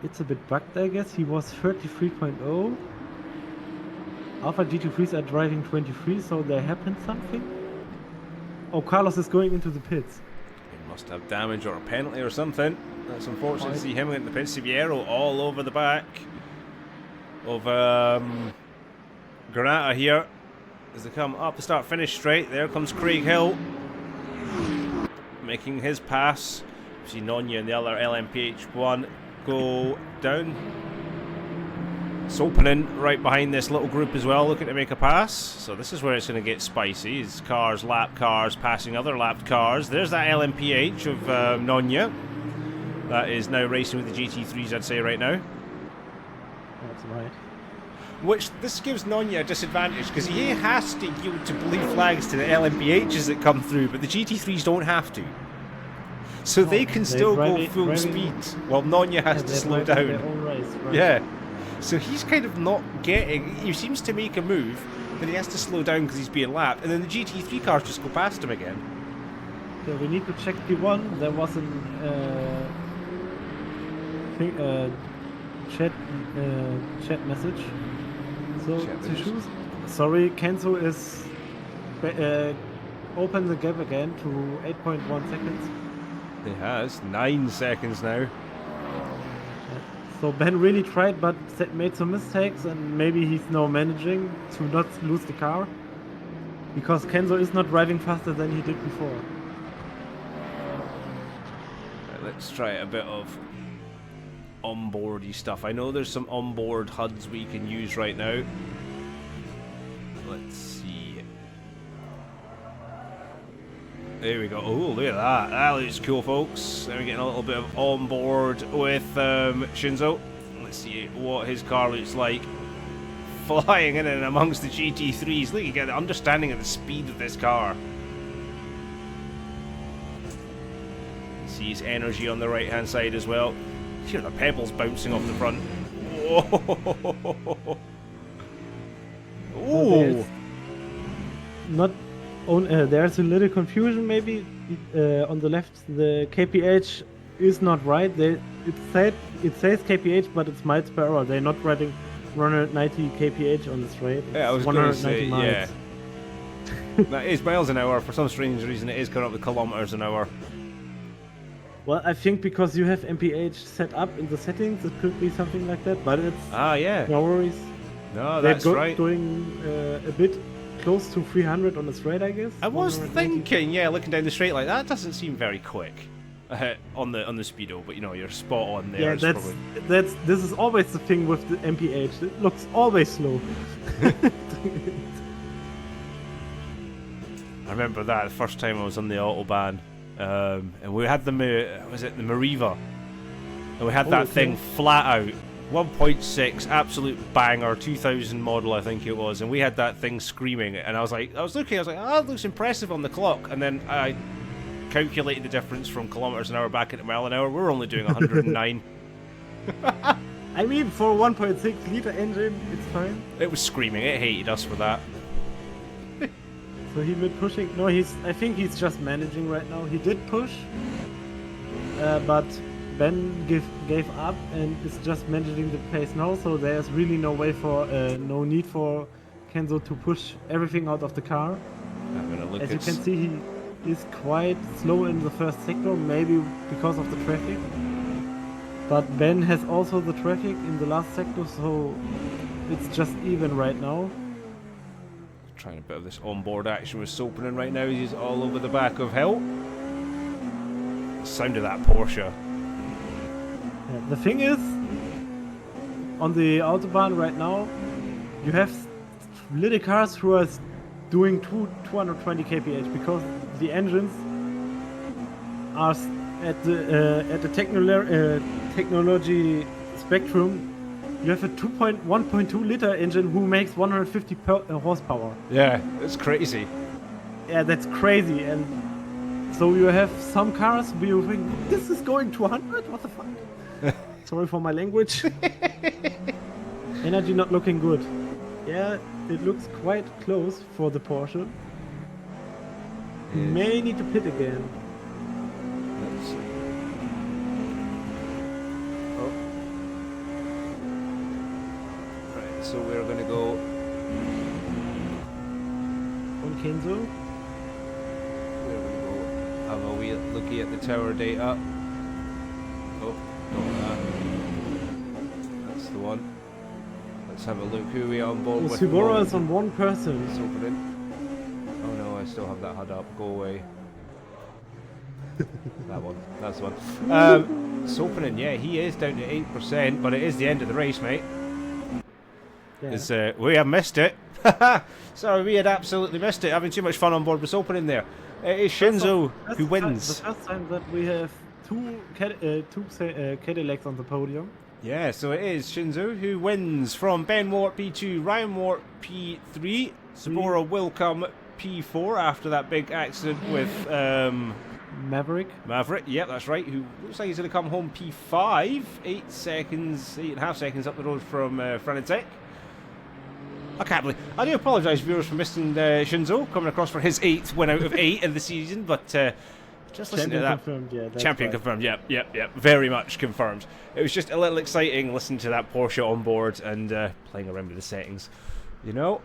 it's a bit bugged, I guess. He was 33.0. Alpha GT3s are driving 23, so there happened something. Oh, Carlos is going into the pits. He must have damage or a penalty or something. That's unfortunate to see him in the pit. Siviero all over the back of Granata here as they come up the start-finish straight. There comes Craig Hill making his pass. You see Nonya and the other LMPH1 go down. It's opening right behind this little group as well, looking to make a pass. So this is where it's going to get spicy. It's cars, lap cars, passing other lapped cars. There's that LMPH of Nonya. That is now racing with the GT3s, I'd say, right now. That's right. Which, this gives Nonya a disadvantage, because he has to yield to blue flags to the LMPHs that come through, but the GT3s don't have to. So they can still go full speed, while Nonya has to slow down. Race, right? Yeah. So he's kind of not getting... He seems to make a move, but he has to slow down because he's being lapped, and then the GT3 cars just go past him again. So we need to check P1. There was an chat message. So Chat message. sorry, Kenzo is opened the gap again to 8.1 seconds. He has 9 seconds now. So Ben really tried, but made some mistakes, and maybe he's now managing to not lose the car. Because Kenzo is not driving faster than he did before. Right, let's try a bit of onboardy stuff. I know there's some onboard HUDs we can use right now. Let's see. There we go. Oh, look at that. That looks cool, folks. Then we're getting a little bit of onboard with Shinzo. Let's see what his car looks like. Flying in and amongst the GT3s. Look, you get the understanding of the speed of this car. See his energy on the right hand side as well. Hear the pebbles bouncing off the front. Whoa. Ooh. Not there's a little confusion maybe on the left. The KPH is not right. It says KPH, but it's miles per hour. They're not writing 190 kph on the straight. Yeah, I was going to say, miles. yeah. That is miles an hour. For some strange reason, it is coming up with kilometers an hour. Well, I think because you have MPH set up in the settings, it could be something like that. But it's yeah. no worries. No, that's right. Doing a bit close to 300 on the straight, I guess. I was thinking, yeah, looking down the straight like that doesn't seem very quick on the speedo, but you know, you're spot on there. Yeah, this is always the thing with the MPH. It looks always slow. I remember that the first time I was on the Autobahn, and we had the Mariva, and we had that thing flat out, 1.6 absolute banger, 2000 model I think it was, and we had that thing screaming, and I was like, oh, that looks impressive on the clock, and then I calculated the difference from kilometers an hour back into mile an hour. We're only doing 109. I mean, for a 1.6 liter engine, it's fine. It was screaming. It hated us for that. So he been pushing. No, I think he's just managing right now. He did push, but Ben gave up and is just managing the pace now. So there's really no no need for Kenzo to push everything out of the car. I'm gonna look. As you can see, he is quite slow in the first sector, maybe because of the traffic. But Ben has also the traffic in the last sector, so it's just even right now. Trying a bit of this onboard action with Sopanen right now. He's all over the back of hill. The sound of that Porsche. Yeah, the thing is, on the Autobahn right now, you have little cars who are doing 220 kph because the engines are at the technology spectrum. You have a 1.2 liter engine who makes 150 horsepower. Yeah, it's crazy. Yeah, that's crazy. And so you have some cars where you think, this is going 200? What the fuck? Sorry for my language. Energy not looking good. Yeah, it looks quite close for the Porsche. You may need to pit again. Let's see. Oh. Right, so we're going to go On Kenzo. We're going to go have a wee looky at the tower data. Oh, not that. That's the one. Let's have a look who we are on board with. Subaru is on one person. Let's open it. Oh no, I still have that HUD up. Go away. That one. That's the one. Sopanen, yeah, he is down to 8%, but it is the end of the race, mate. Yeah. We have missed it. Sorry, we had absolutely missed it. Having too much fun on board with Sopanen there. It is Shinzo who wins. The first time that we have two Cadillacs on the podium. Yeah, so it is Shinzo who wins from Ben Wart P2, Ryan Wart P3. Sabora will come P4 after that big accident with Maverick, yep, that's right, who looks like he's going to come home P5, 8.5 seconds up the road from Asetek. I can't believe. I do apologise, viewers, for missing Shinzo coming across for his 8th win out of 8 in the season, but just listen to that. Confirmed, yeah, Champion right. confirmed, yep, very much confirmed. It was just a little exciting listening to that Porsche on board and playing around with the settings, you know.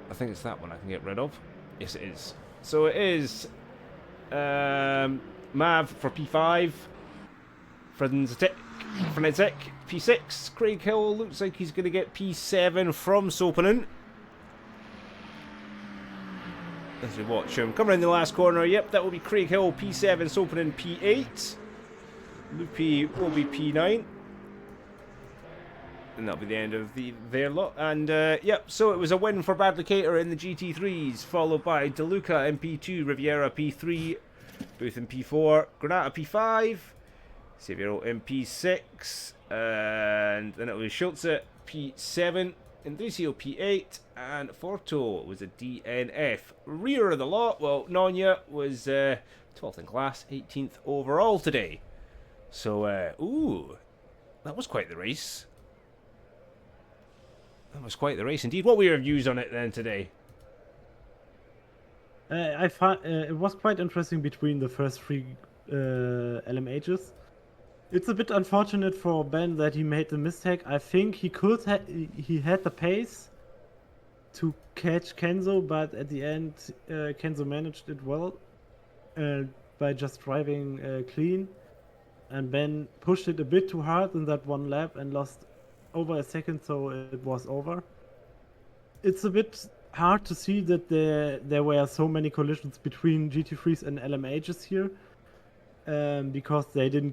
I think it's that one I can get rid of. Yes, it is. So it is Mav for P5, Asetek P6, Craig Hill looks like he's going to get P7 from Sopanen. As we watch him come around the last corner, yep, that will be Craig Hill P7, Sopanen P8. Loopy will be P9. And that'll be the end of their lot. And, yep, so it was a win for Bradley Cater in the GT3s, followed by DeLuca in P2, Riviera P3, Booth in P4, Granata P5, Saviero in P6, and then it was Schultz at P7, Indricio P8, and Forto was a DNF. Rear of the lot, well, Nonya was 12th in class, 18th overall today. So, ooh, that was quite the race. That was quite the race indeed. What were your views on it then today? I found it was quite interesting between the first three LMHs. It's a bit unfortunate for Ben that he made the mistake. I think he had the pace to catch Kenzo, but at the end Kenzo managed it well by just driving clean, and Ben pushed it a bit too hard in that one lap and lost over a second, so it was over. It's a bit hard to see that there were so many collisions between GT3s and LMHs here, because they didn't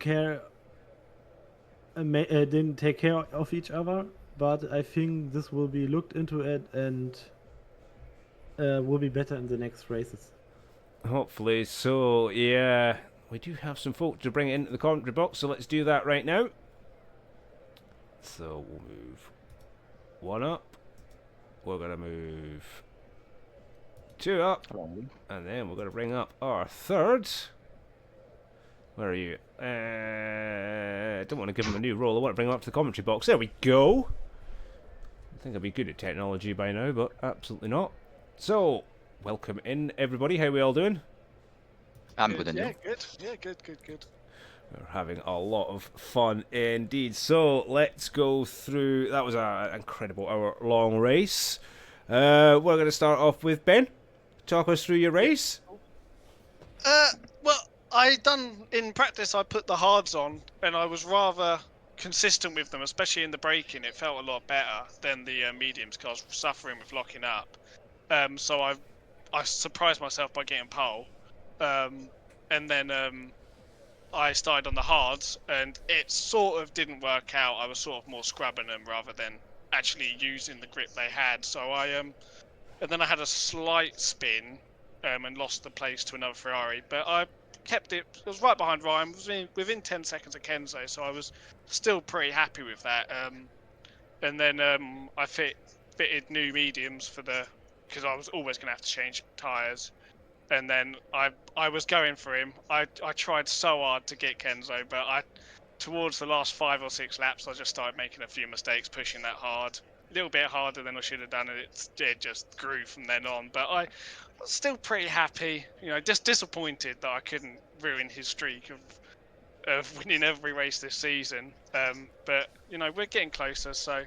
take care of each other. But I think this will be looked into it and will be better in the next races. Hopefully. So, yeah, we do have some folk to bring it into the commentary box, so let's do that right now. So we'll move one up. We're going to move two up. And then we're going to bring up our third. Where are you? I don't want to give him a new role. I want to bring him up to the commentary box. There we go. I think I'd be good at technology by now, but absolutely not. So, welcome in, everybody. How are we all doing? I'm good, and you? Yeah, good. Yeah, good. We're having a lot of fun indeed. So let's go through. That was an incredible hour-long race. We're going to start off with Ben. Talk us through your race. Well, in practice, I put the hards on, and I was rather consistent with them, especially in the braking. It felt a lot better than the mediums, because I was suffering with locking up. So I surprised myself by getting pole, and then I started on the hards, and it sort of didn't work out. I was sort of more scrubbing them rather than actually using the grip they had. So and then I had a slight spin, and lost the place to another Ferrari. But I kept it. It was right behind Ryan. Was within 10 seconds of Kenzo, so I was still pretty happy with that. And then I fitted new mediums because I was always going to have to change tyres. And then I was going for him. I tried so hard to get Kenzo, but towards the last 5 or 6 laps, I just started making a few mistakes, pushing that hard. A little bit harder than I should have done, and it just grew from then on. But I was still pretty happy, just disappointed that I couldn't ruin his streak of winning every race this season. But, we're getting closer, so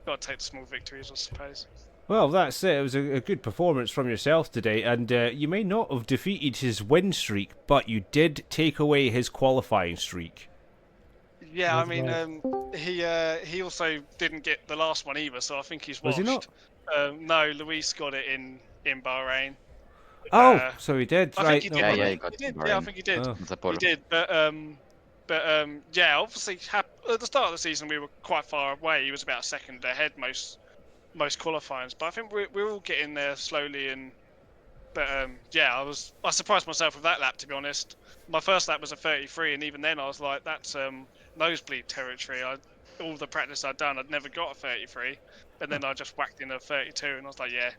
got to take the small victories, I suppose. Well, that's it. It was a good performance from yourself today, and you may not have defeated his win streak, but you did take away his qualifying streak. Yeah, I mean, he also didn't get the last one either, so I think he's washed. Was he not? No, Luis got it in Bahrain. Oh, so he did. I right? think he no, did. Yeah, he got He did. Bahrain. Yeah, I think he did. Oh. He did, but yeah, obviously at the start of the season we were quite far away. He was about a second ahead most qualifyings, but I think we're all getting there slowly. But yeah, I surprised myself with that lap, to be honest. My first lap was a 33, and even then I was like, that's nosebleed territory. All the practice I'd done, I'd never got a 33, and then I just whacked in a 32, and I was like, yeah.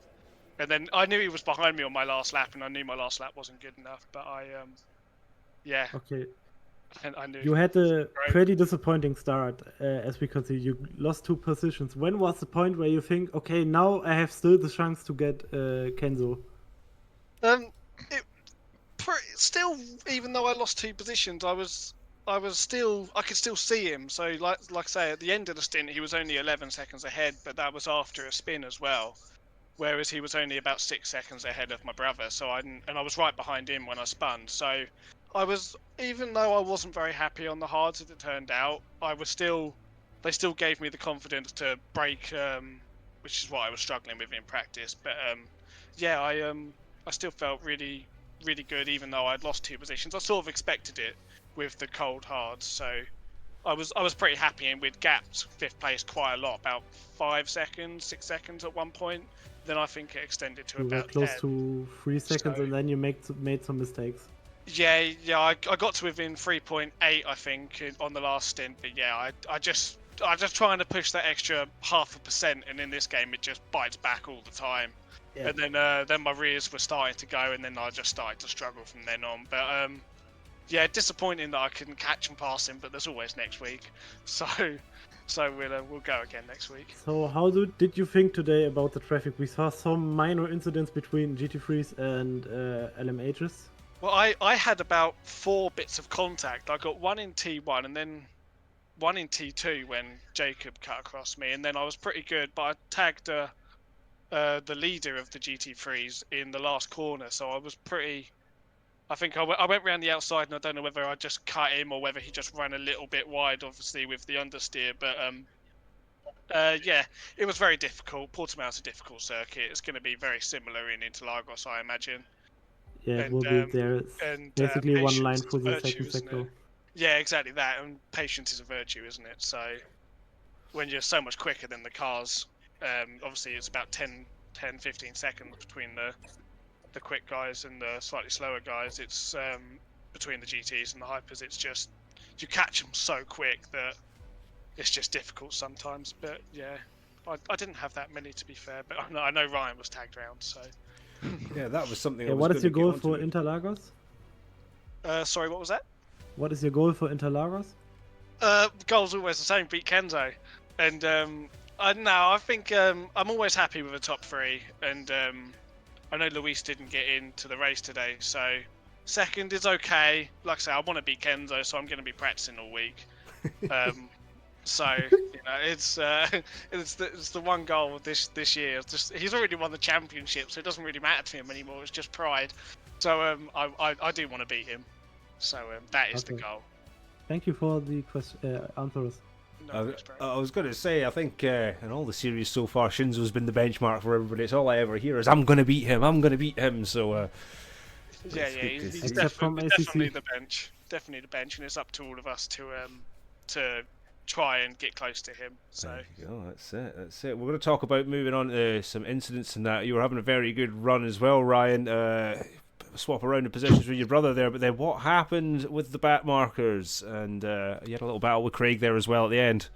And then I knew he was behind me on my last lap, and I knew my last lap wasn't good enough. But yeah. Okay. And I knew you had a pretty disappointing start, as we could see. You lost 2 positions. When was the point where you think, okay, now I have still the chance to get Kenzo? Still, even though I lost 2 positions, I could still see him. So like I say, at the end of the stint, he was only 11 seconds ahead, but that was after a spin as well. whereas he was only about 6 seconds ahead of my brother. So I was right behind him when I spun. So I was, even though I wasn't very happy on the hards as it turned out, they still gave me the confidence to brake, which is what I was struggling with in practice. But yeah, I still felt really, really good, even though I'd lost 2 positions. I sort of expected it with the cold hards, so I was pretty happy, and we'd gapped 5th place quite a lot, about 5 seconds, 6 seconds at one point. Then I think it extended to You were about close 10. to 3 seconds, So- and then you made some mistakes. Yeah, I got to within 3.8, I think, on the last stint. But yeah, I just trying to push that extra 0.5%, and in this game it just bites back all the time. Yeah. And then my rears were starting to go, and then I just started to struggle from then on. But yeah, disappointing that I couldn't catch and pass him. But there's always next week, so we'll go again next week. So how did you think today about the traffic? We saw some minor incidents between GT3s and LMHs. Well, I had about 4 bits of contact. I got 1 in T1 and then 1 in T2 when Jacob cut across me, and then I was pretty good. But I tagged the leader of the GT3s in the last corner, so I was pretty. I think I went around the outside, and I don't know whether I just cut him or whether he just ran a little bit wide, obviously with the understeer. But yeah, it was very difficult. Portimao's a difficult circuit. It's going to be very similar in Interlagos, I imagine. Yeah, it And, will be there. Basically one line patience for is the a virtue, second isn't sector. it? Yeah, exactly that. And patience is a virtue, isn't it? So when you're so much quicker than the cars, obviously it's about 10, 15 seconds between the quick guys and the slightly slower guys. It's between the GTs and the hypers. It's just you catch them so quick that it's just difficult sometimes. But yeah, I didn't have that many, to be fair. But I know Ryan was tagged round, so. Yeah, that was something. Yeah, I was what is gonna your goal get for onto. Interlagos? Sorry, what was that? What is your goal for Interlagos? Goal's always the same, beat Kenzo. And I don't know, I think I'm always happy with the top 3. And I know Luis didn't get into the race today, so second is okay. Like I say, I want to beat Kenzo, so I'm going to be practicing all week. So you know, it's the one goal this year. It's just he's already won the championship, so it doesn't really matter to him anymore. It's just pride. So I do want to beat him. So that is the Okay. goal. Thank you for the answers. No, worries, bro. I was going to say, I think in all the series so far, Shinzo's been the benchmark for everybody. It's all I ever hear is, I'm going to beat him, I'm going to beat him. So, Yeah, Let's yeah, get he's, this. he's Except from definitely ACC. the bench. Definitely the bench, and it's up to all of us to try and get close to him. So there you go, that's it. We're going to talk about moving on to some incidents and that. You were having a very good run as well, Ryan. Swap around the positions with your brother there, but then what happened with the back markers? And you had a little battle with Craig there as well at the end.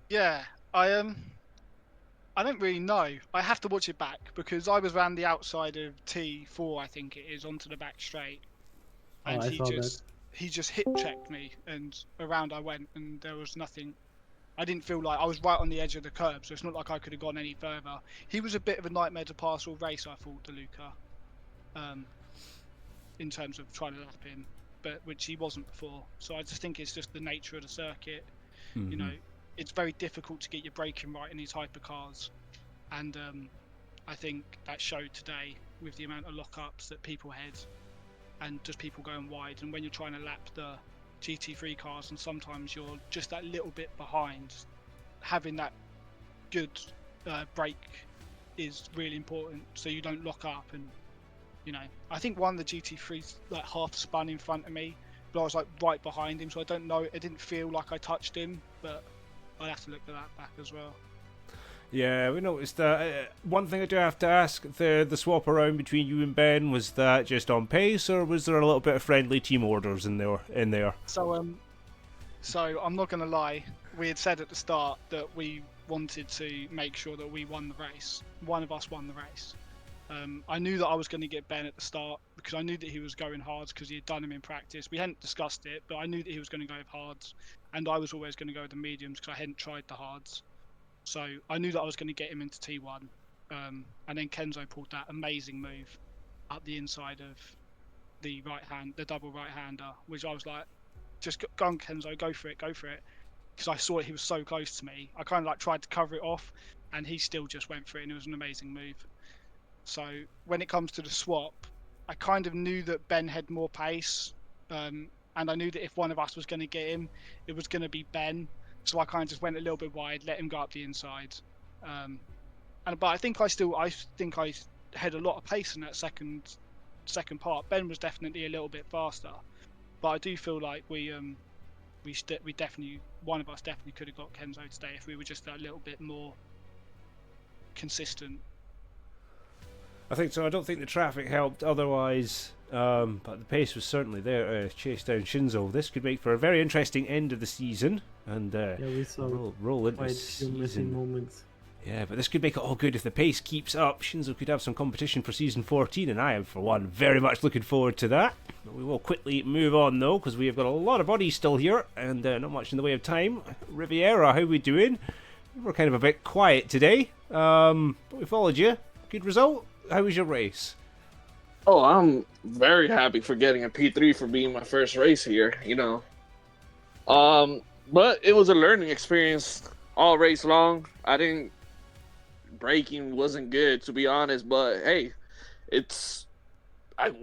Yeah, I don't really know. I have to watch it back because I was round the outside of T4, I think it is, onto the back straight, Oh, and I he saw just hip checked me, and around I went, and there was nothing. I didn't feel like I was right on the edge of the curb, so it's not like I could have gone any further. He was a bit of a nightmare to pass all race, I thought, DeLuca, in terms of trying to lap him, but which he wasn't before. So I just think it's just the nature of the circuit. You know, it's very difficult to get your braking right in these hypercars, and I think that showed today with the amount of lockups that people had, and just people going wide. And when you're trying to lap the GT3 cars, and sometimes you're just that little bit behind, having that good brake is really important, so you don't lock up. And you know, I think one of the GT3s like half spun in front of me, but I was like right behind him, so I don't know. It didn't feel like I touched him, but I'd have to look at that back as well. Yeah, we noticed that. One thing I do have to ask, the swap around between you and Ben, was that just on pace, or was there a little bit of friendly team orders in there? So I'm not gonna lie. We had said at the start that we wanted to make sure that we won the race. One of us won the race. I knew that I was going to get Ben at the start because I knew that he was going hards because he had done him in practice. We hadn't discussed it, but I knew that he was going to go with hards, and I was always going to go with the mediums because I hadn't tried the hards. So I knew that I was going to get him into T1, and then Kenzo pulled that amazing move up the inside of the double right-hander, which I was like, just go on, Kenzo, go for it, because I saw it, he was so close to me. I kind of like tried to cover it off, and he still just went for it, and it was an amazing move. So when it comes to the swap, I kind of knew that Ben had more pace, and I knew that if one of us was going to get him, it was going to be Ben. So I kind of just went a little bit wide, let him go up the inside. But I think I had a lot of pace in that second part. Ben was definitely a little bit faster, but I do feel like we definitely, one of us definitely could have got Kenzo today if we were just a little bit more consistent. I think so. I don't think the traffic helped otherwise, but the pace was certainly there to chase down Shinzo. This could make for a very interesting end of the season, and we saw roll into quite a few missing season. moments. Yeah, but this could make it all good if the pace keeps up. Shinzo could have some competition for season 14, and I am, for one, very much looking forward to that. We will quickly move on, though, because we have got a lot of bodies still here, and not much in the way of time. Riviera, how we doing? We're kind of a bit quiet today, but we followed you. Good result. How was your race? Oh, I'm very happy for getting a P3 for being my first race here, But it was a learning experience all race long. Braking wasn't good, to be honest, but hey,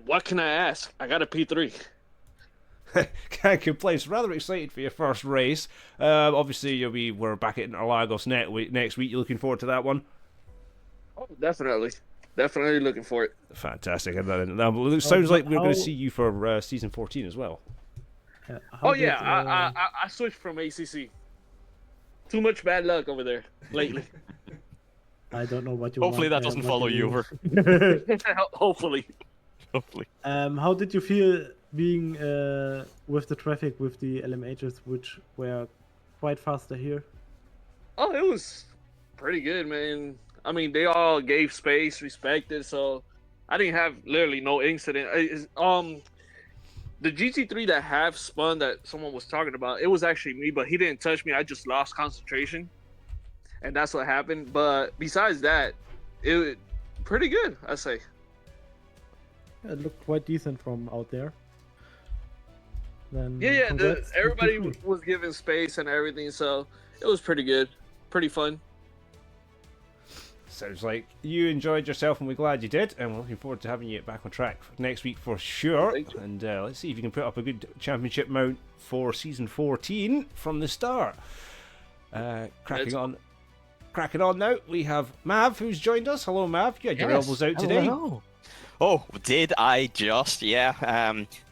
what can I ask? I got a P3. Can't complain. So rather excited for your first race. Obviously, we're back at Interlagos next week. You looking forward to that one? Oh, definitely. Definitely looking for it. Fantastic. And it sounds like we're going to see you for season 14 as well. I switched from ACC. Too much bad luck over there lately. I don't know what you Hopefully want, that doesn't what follow you do. over. Hopefully. How did you feel being with the traffic with the LMHs, which were quite faster here? Oh, it was pretty good, man. I mean, they all gave space, respected, so I didn't have literally no incident. The GT3 that half spun that someone was talking about, it was actually me, but he didn't touch me. I just lost concentration, and that's what happened. But besides that, it was pretty good, I say. It looked quite decent from out there. Then everybody was given space and everything, so it was pretty good, pretty fun. Sounds like you enjoyed yourself, and we're glad you did, and we're looking forward to having you back on track next week for sure. And let's see if you can put up a good championship mount for season 14 from the start. Cracking on now. We have Mav, who's joined us. Hello, Mav. You had your elbows out today. Hello. Oh, did I just? Yeah.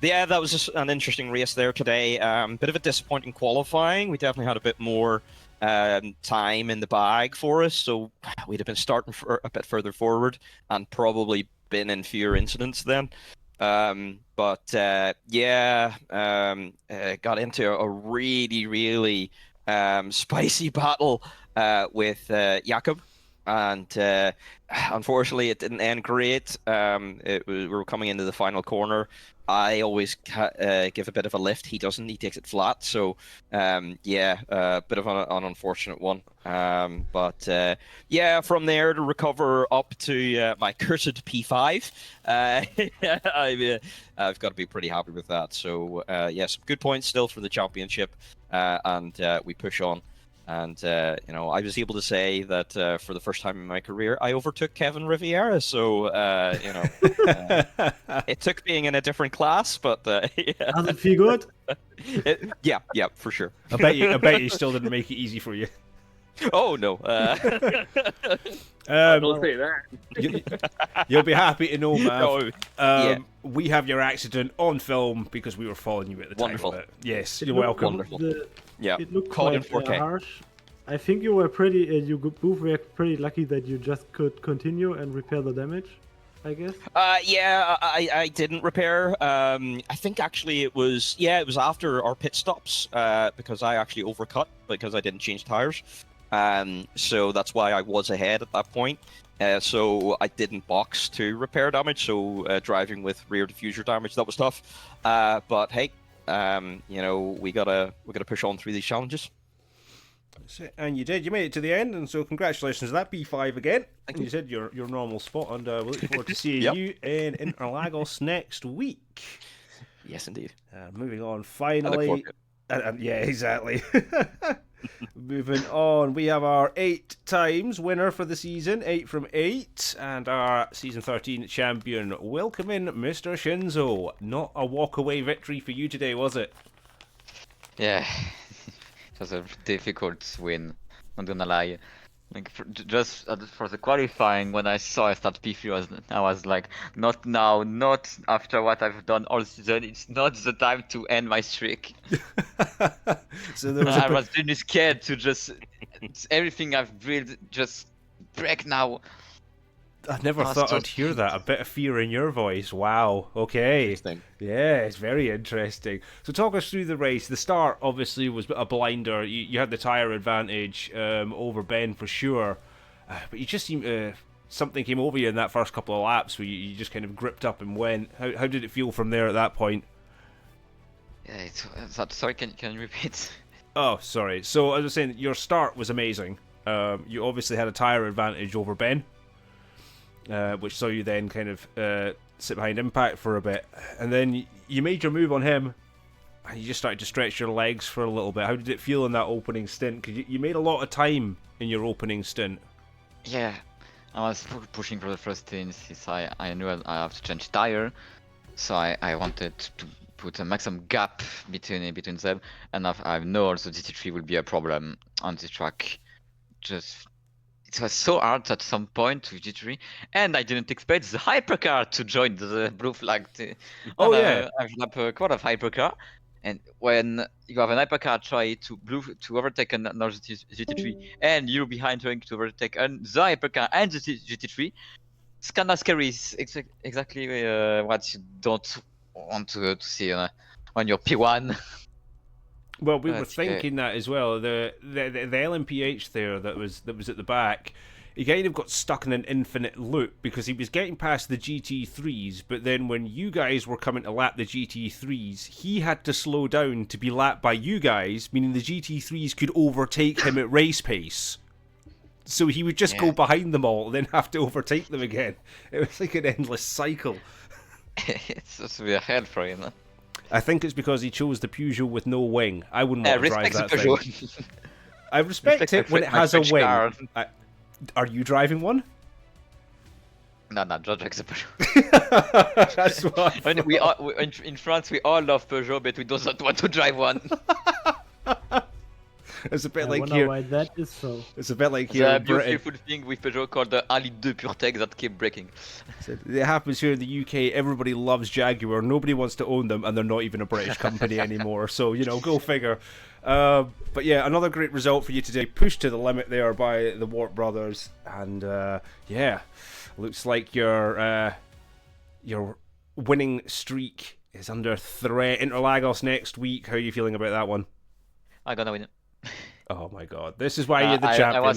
That was just an interesting race there today. Bit of a disappointing qualifying. We definitely had a bit more time in the bag for us, so we'd have been starting for a bit further forward and probably been in fewer incidents then. Got into a really spicy battle with Jakob, and unfortunately it didn't end great. We were coming into the final corner. I always give a bit of a lift. He doesn't. He takes it flat. So, a bit of an unfortunate one. From there to recover up to my cursed P5, I've got to be pretty happy with that. So, some good points still for the championship, and we push on. And, I was able to say that for the first time in my career, I overtook Kevin Riviera. So, it took being in a different class, but Does it feel good? Yeah, for sure. I bet you still didn't make it easy for you. Oh, no. Don't say that. You'll be happy to know, Mav. We have your accident on film because we were following you at the time. Wonderful. Yes, you're welcome. Wonderful. It looked Caught in quite 4K. harsh. I think you were both were pretty lucky that you just could continue and repair the damage, I guess. I didn't repair. I think actually it was after our pit stops because I actually overcut because I didn't change tires. So that's why I was ahead at that point. So I didn't box to repair damage. So driving with rear diffuser damage, that was tough. But hey, we gotta push on through these challenges. That's it. And you did. You made it to the end, and so congratulations to that P5 again. Thank you. You said your normal spot, and we look forward to seeing you in Interlagos next week. Yes, indeed. Moving on, finally. Yeah, exactly. Moving on, we have our 8 times winner for the season, 8 from 8, and our season 13 champion. Welcome in, Mr. Shinzo. Not a walk-away victory for you today, was it? Yeah, it was a difficult win. Not gonna lie. Like just for the qualifying, when I saw I start P3, I was like, not now, not after what I've done all season. It's not the time to end my streak. So there was I was really scared to just everything I've built just break now. I never Oh, thought so- I'd hear that. A bit of fear in your voice. Wow. Okay. Interesting. Yeah, it's very interesting. So talk us through the race. The start obviously was a blinder. You had the tyre advantage over Ben for sure. But you just seemed something came over you in that first couple of laps where you just kind of gripped up and went. How did it feel from there at that point? Yeah, sorry, can you repeat? Oh, sorry. So as I was saying, your start was amazing. You obviously had a tyre advantage over Ben. Which saw you then kind of sit behind Impact for a bit. And then you made your move on him, and you just started to stretch your legs for a little bit. How did it feel in that opening stint? Because you made a lot of time in your opening stint. Yeah, I was pushing for the first stint since I knew I have to change tire, so I wanted to put a maximum gap between them, and I know also GT3 will be a problem on this track. It was so hard at some point with GT3, and I didn't expect the hypercar to join the blue flag. Oh, yeah. I've lap a quad of hypercar, and when you have an hypercar try to overtake another GT3, and you're behind trying to overtake the hypercar and the GT3, it's kind of scary. It's exactly what you don't want to see on your P1. Well, we were That's thinking that as well. The LMPH there that was at the back, he kind of got stuck in an infinite loop because he was getting past the GT3s, but then when you guys were coming to lap the GT3s, he had to slow down to be lapped by you guys, meaning the GT3s could overtake him at race pace. So he would just go behind them all and then have to overtake them again. It was like an endless cycle. It's just a hell for him. I think it's because he chose the Peugeot with no wing. I wouldn't want to drive Respect that the thing. Peugeot. I respect it when it my has a French wing. car. Are you driving one? No, don't like the Peugeot. That's what. I mean, in France we all love Peugeot, but we don't want to drive one. It's a bit I like wonder here. why that is so. It's a bit like here The in Britain. beautiful thing with Peugeot called the 1 litre 2 PureTech that keep breaking. It happens here in the UK. Everybody loves Jaguar. Nobody wants to own them, and they're not even a British company anymore. So go figure. But yeah, another great result for you today. Pushed to the limit there by the Wart brothers, and looks like your winning streak is under threat. Interlagos next week. How are you feeling about that one? I'm gonna win it. Oh my god, this is why you're the champion.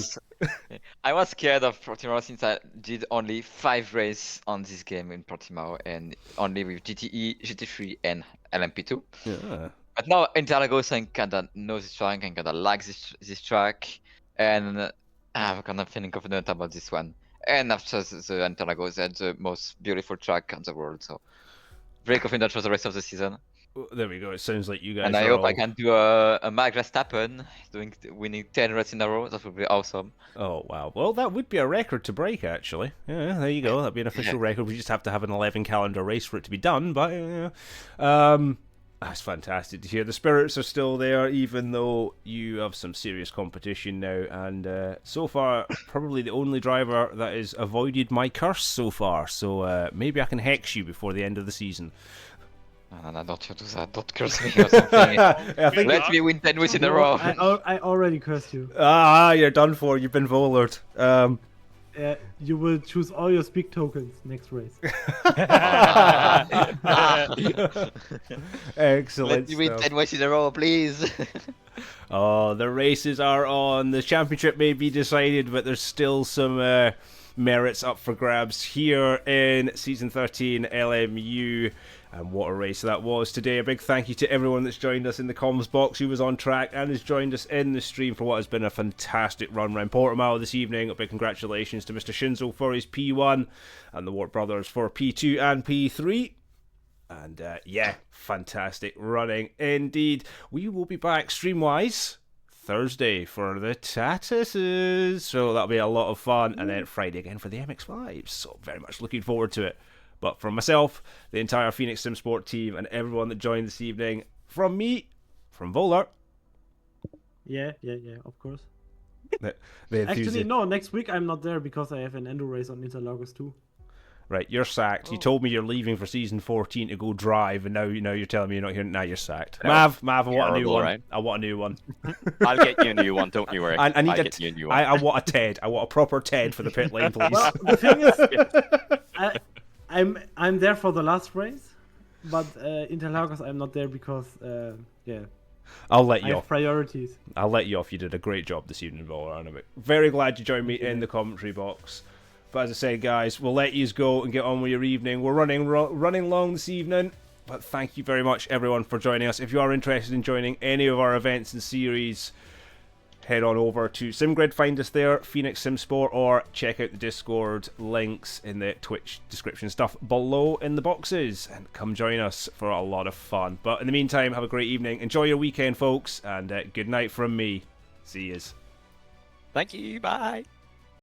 I was scared of Portimao since I did only 5 races on this game in Portimao and only with GTE, GT3 and LMP2. Yeah. But now Interlagos I kinda know this track and kinda like this track, and I'm kinda feeling confident about this one. And after the Interlagos, that's the most beautiful track in the world, so very confident for the rest of the season. There we go. It sounds like you guys. And I are hope all... I can do a Max Verstappen, winning 10 races in a row. That would be awesome. Oh wow! Well, that would be a record to break, actually. Yeah, there you go. That'd be an official record. We just have to have an 11 calendar race for it to be done. But that's fantastic to hear. The spirits are still there, even though you have some serious competition now. And so far, probably the only driver that has avoided my curse so far. So maybe I can hex you before the end of the season. No, don't you do that. Don't curse me or something. Let me win 10 races in a row. I already cursed you. You're done for. You've been Wohlered. You will choose all your speak tokens next race. Excellent. Let me win stuff. 10 races in a row, please. Oh, the races are on. The championship may be decided, but there's still some merits up for grabs here in Season 13 LMU. And what a race that was today. A big thank you to everyone that's joined us in the comms box who was on track and has joined us in the stream for what has been a fantastic run around Portimao this evening. A big congratulations to Mr. Shinzo for his P1 and the Wart brothers for P2 and P3. And fantastic running indeed. We will be back stream-wise Thursday for the Tatuses. So that'll be a lot of fun. And then Friday again for the MX5s. So very much looking forward to it. But from myself, the entire Phoenix Sim Sport team, and everyone that joined this evening, from me, from Wohler. Yeah, of course. The Actually, no, next week I'm not there because I have an endo race on Interlagos too. Right, you're sacked. You told me you're leaving for season 14 to go drive, and now you're telling me you're not here. Now you're sacked. Mav, I want a new one. Right? I want a new one. I'll get you a new one. Don't you worry. I need I'll get you a new one. I want a TED. I want a proper TED for the pit lane, please. Well, the thing is, I'm there for the last race, but Interlagos I'm not there because I'll let I you have off. priorities. I'll let you off. You did a great job this evening, Wohler. And I'm very glad you joined me in the commentary box. But as I said, guys, we'll let you go and get on with your evening. We're running long this evening, but thank you very much, everyone, for joining us. If you are interested in joining any of our events and series, head on over to SimGrid, find us there, Phoenix Sim Sport, or check out the Discord links in the Twitch description stuff below in the boxes, and come join us for a lot of fun. But in the meantime, have a great evening. Enjoy your weekend, folks, and good night from me. See yous. Thank you. Bye.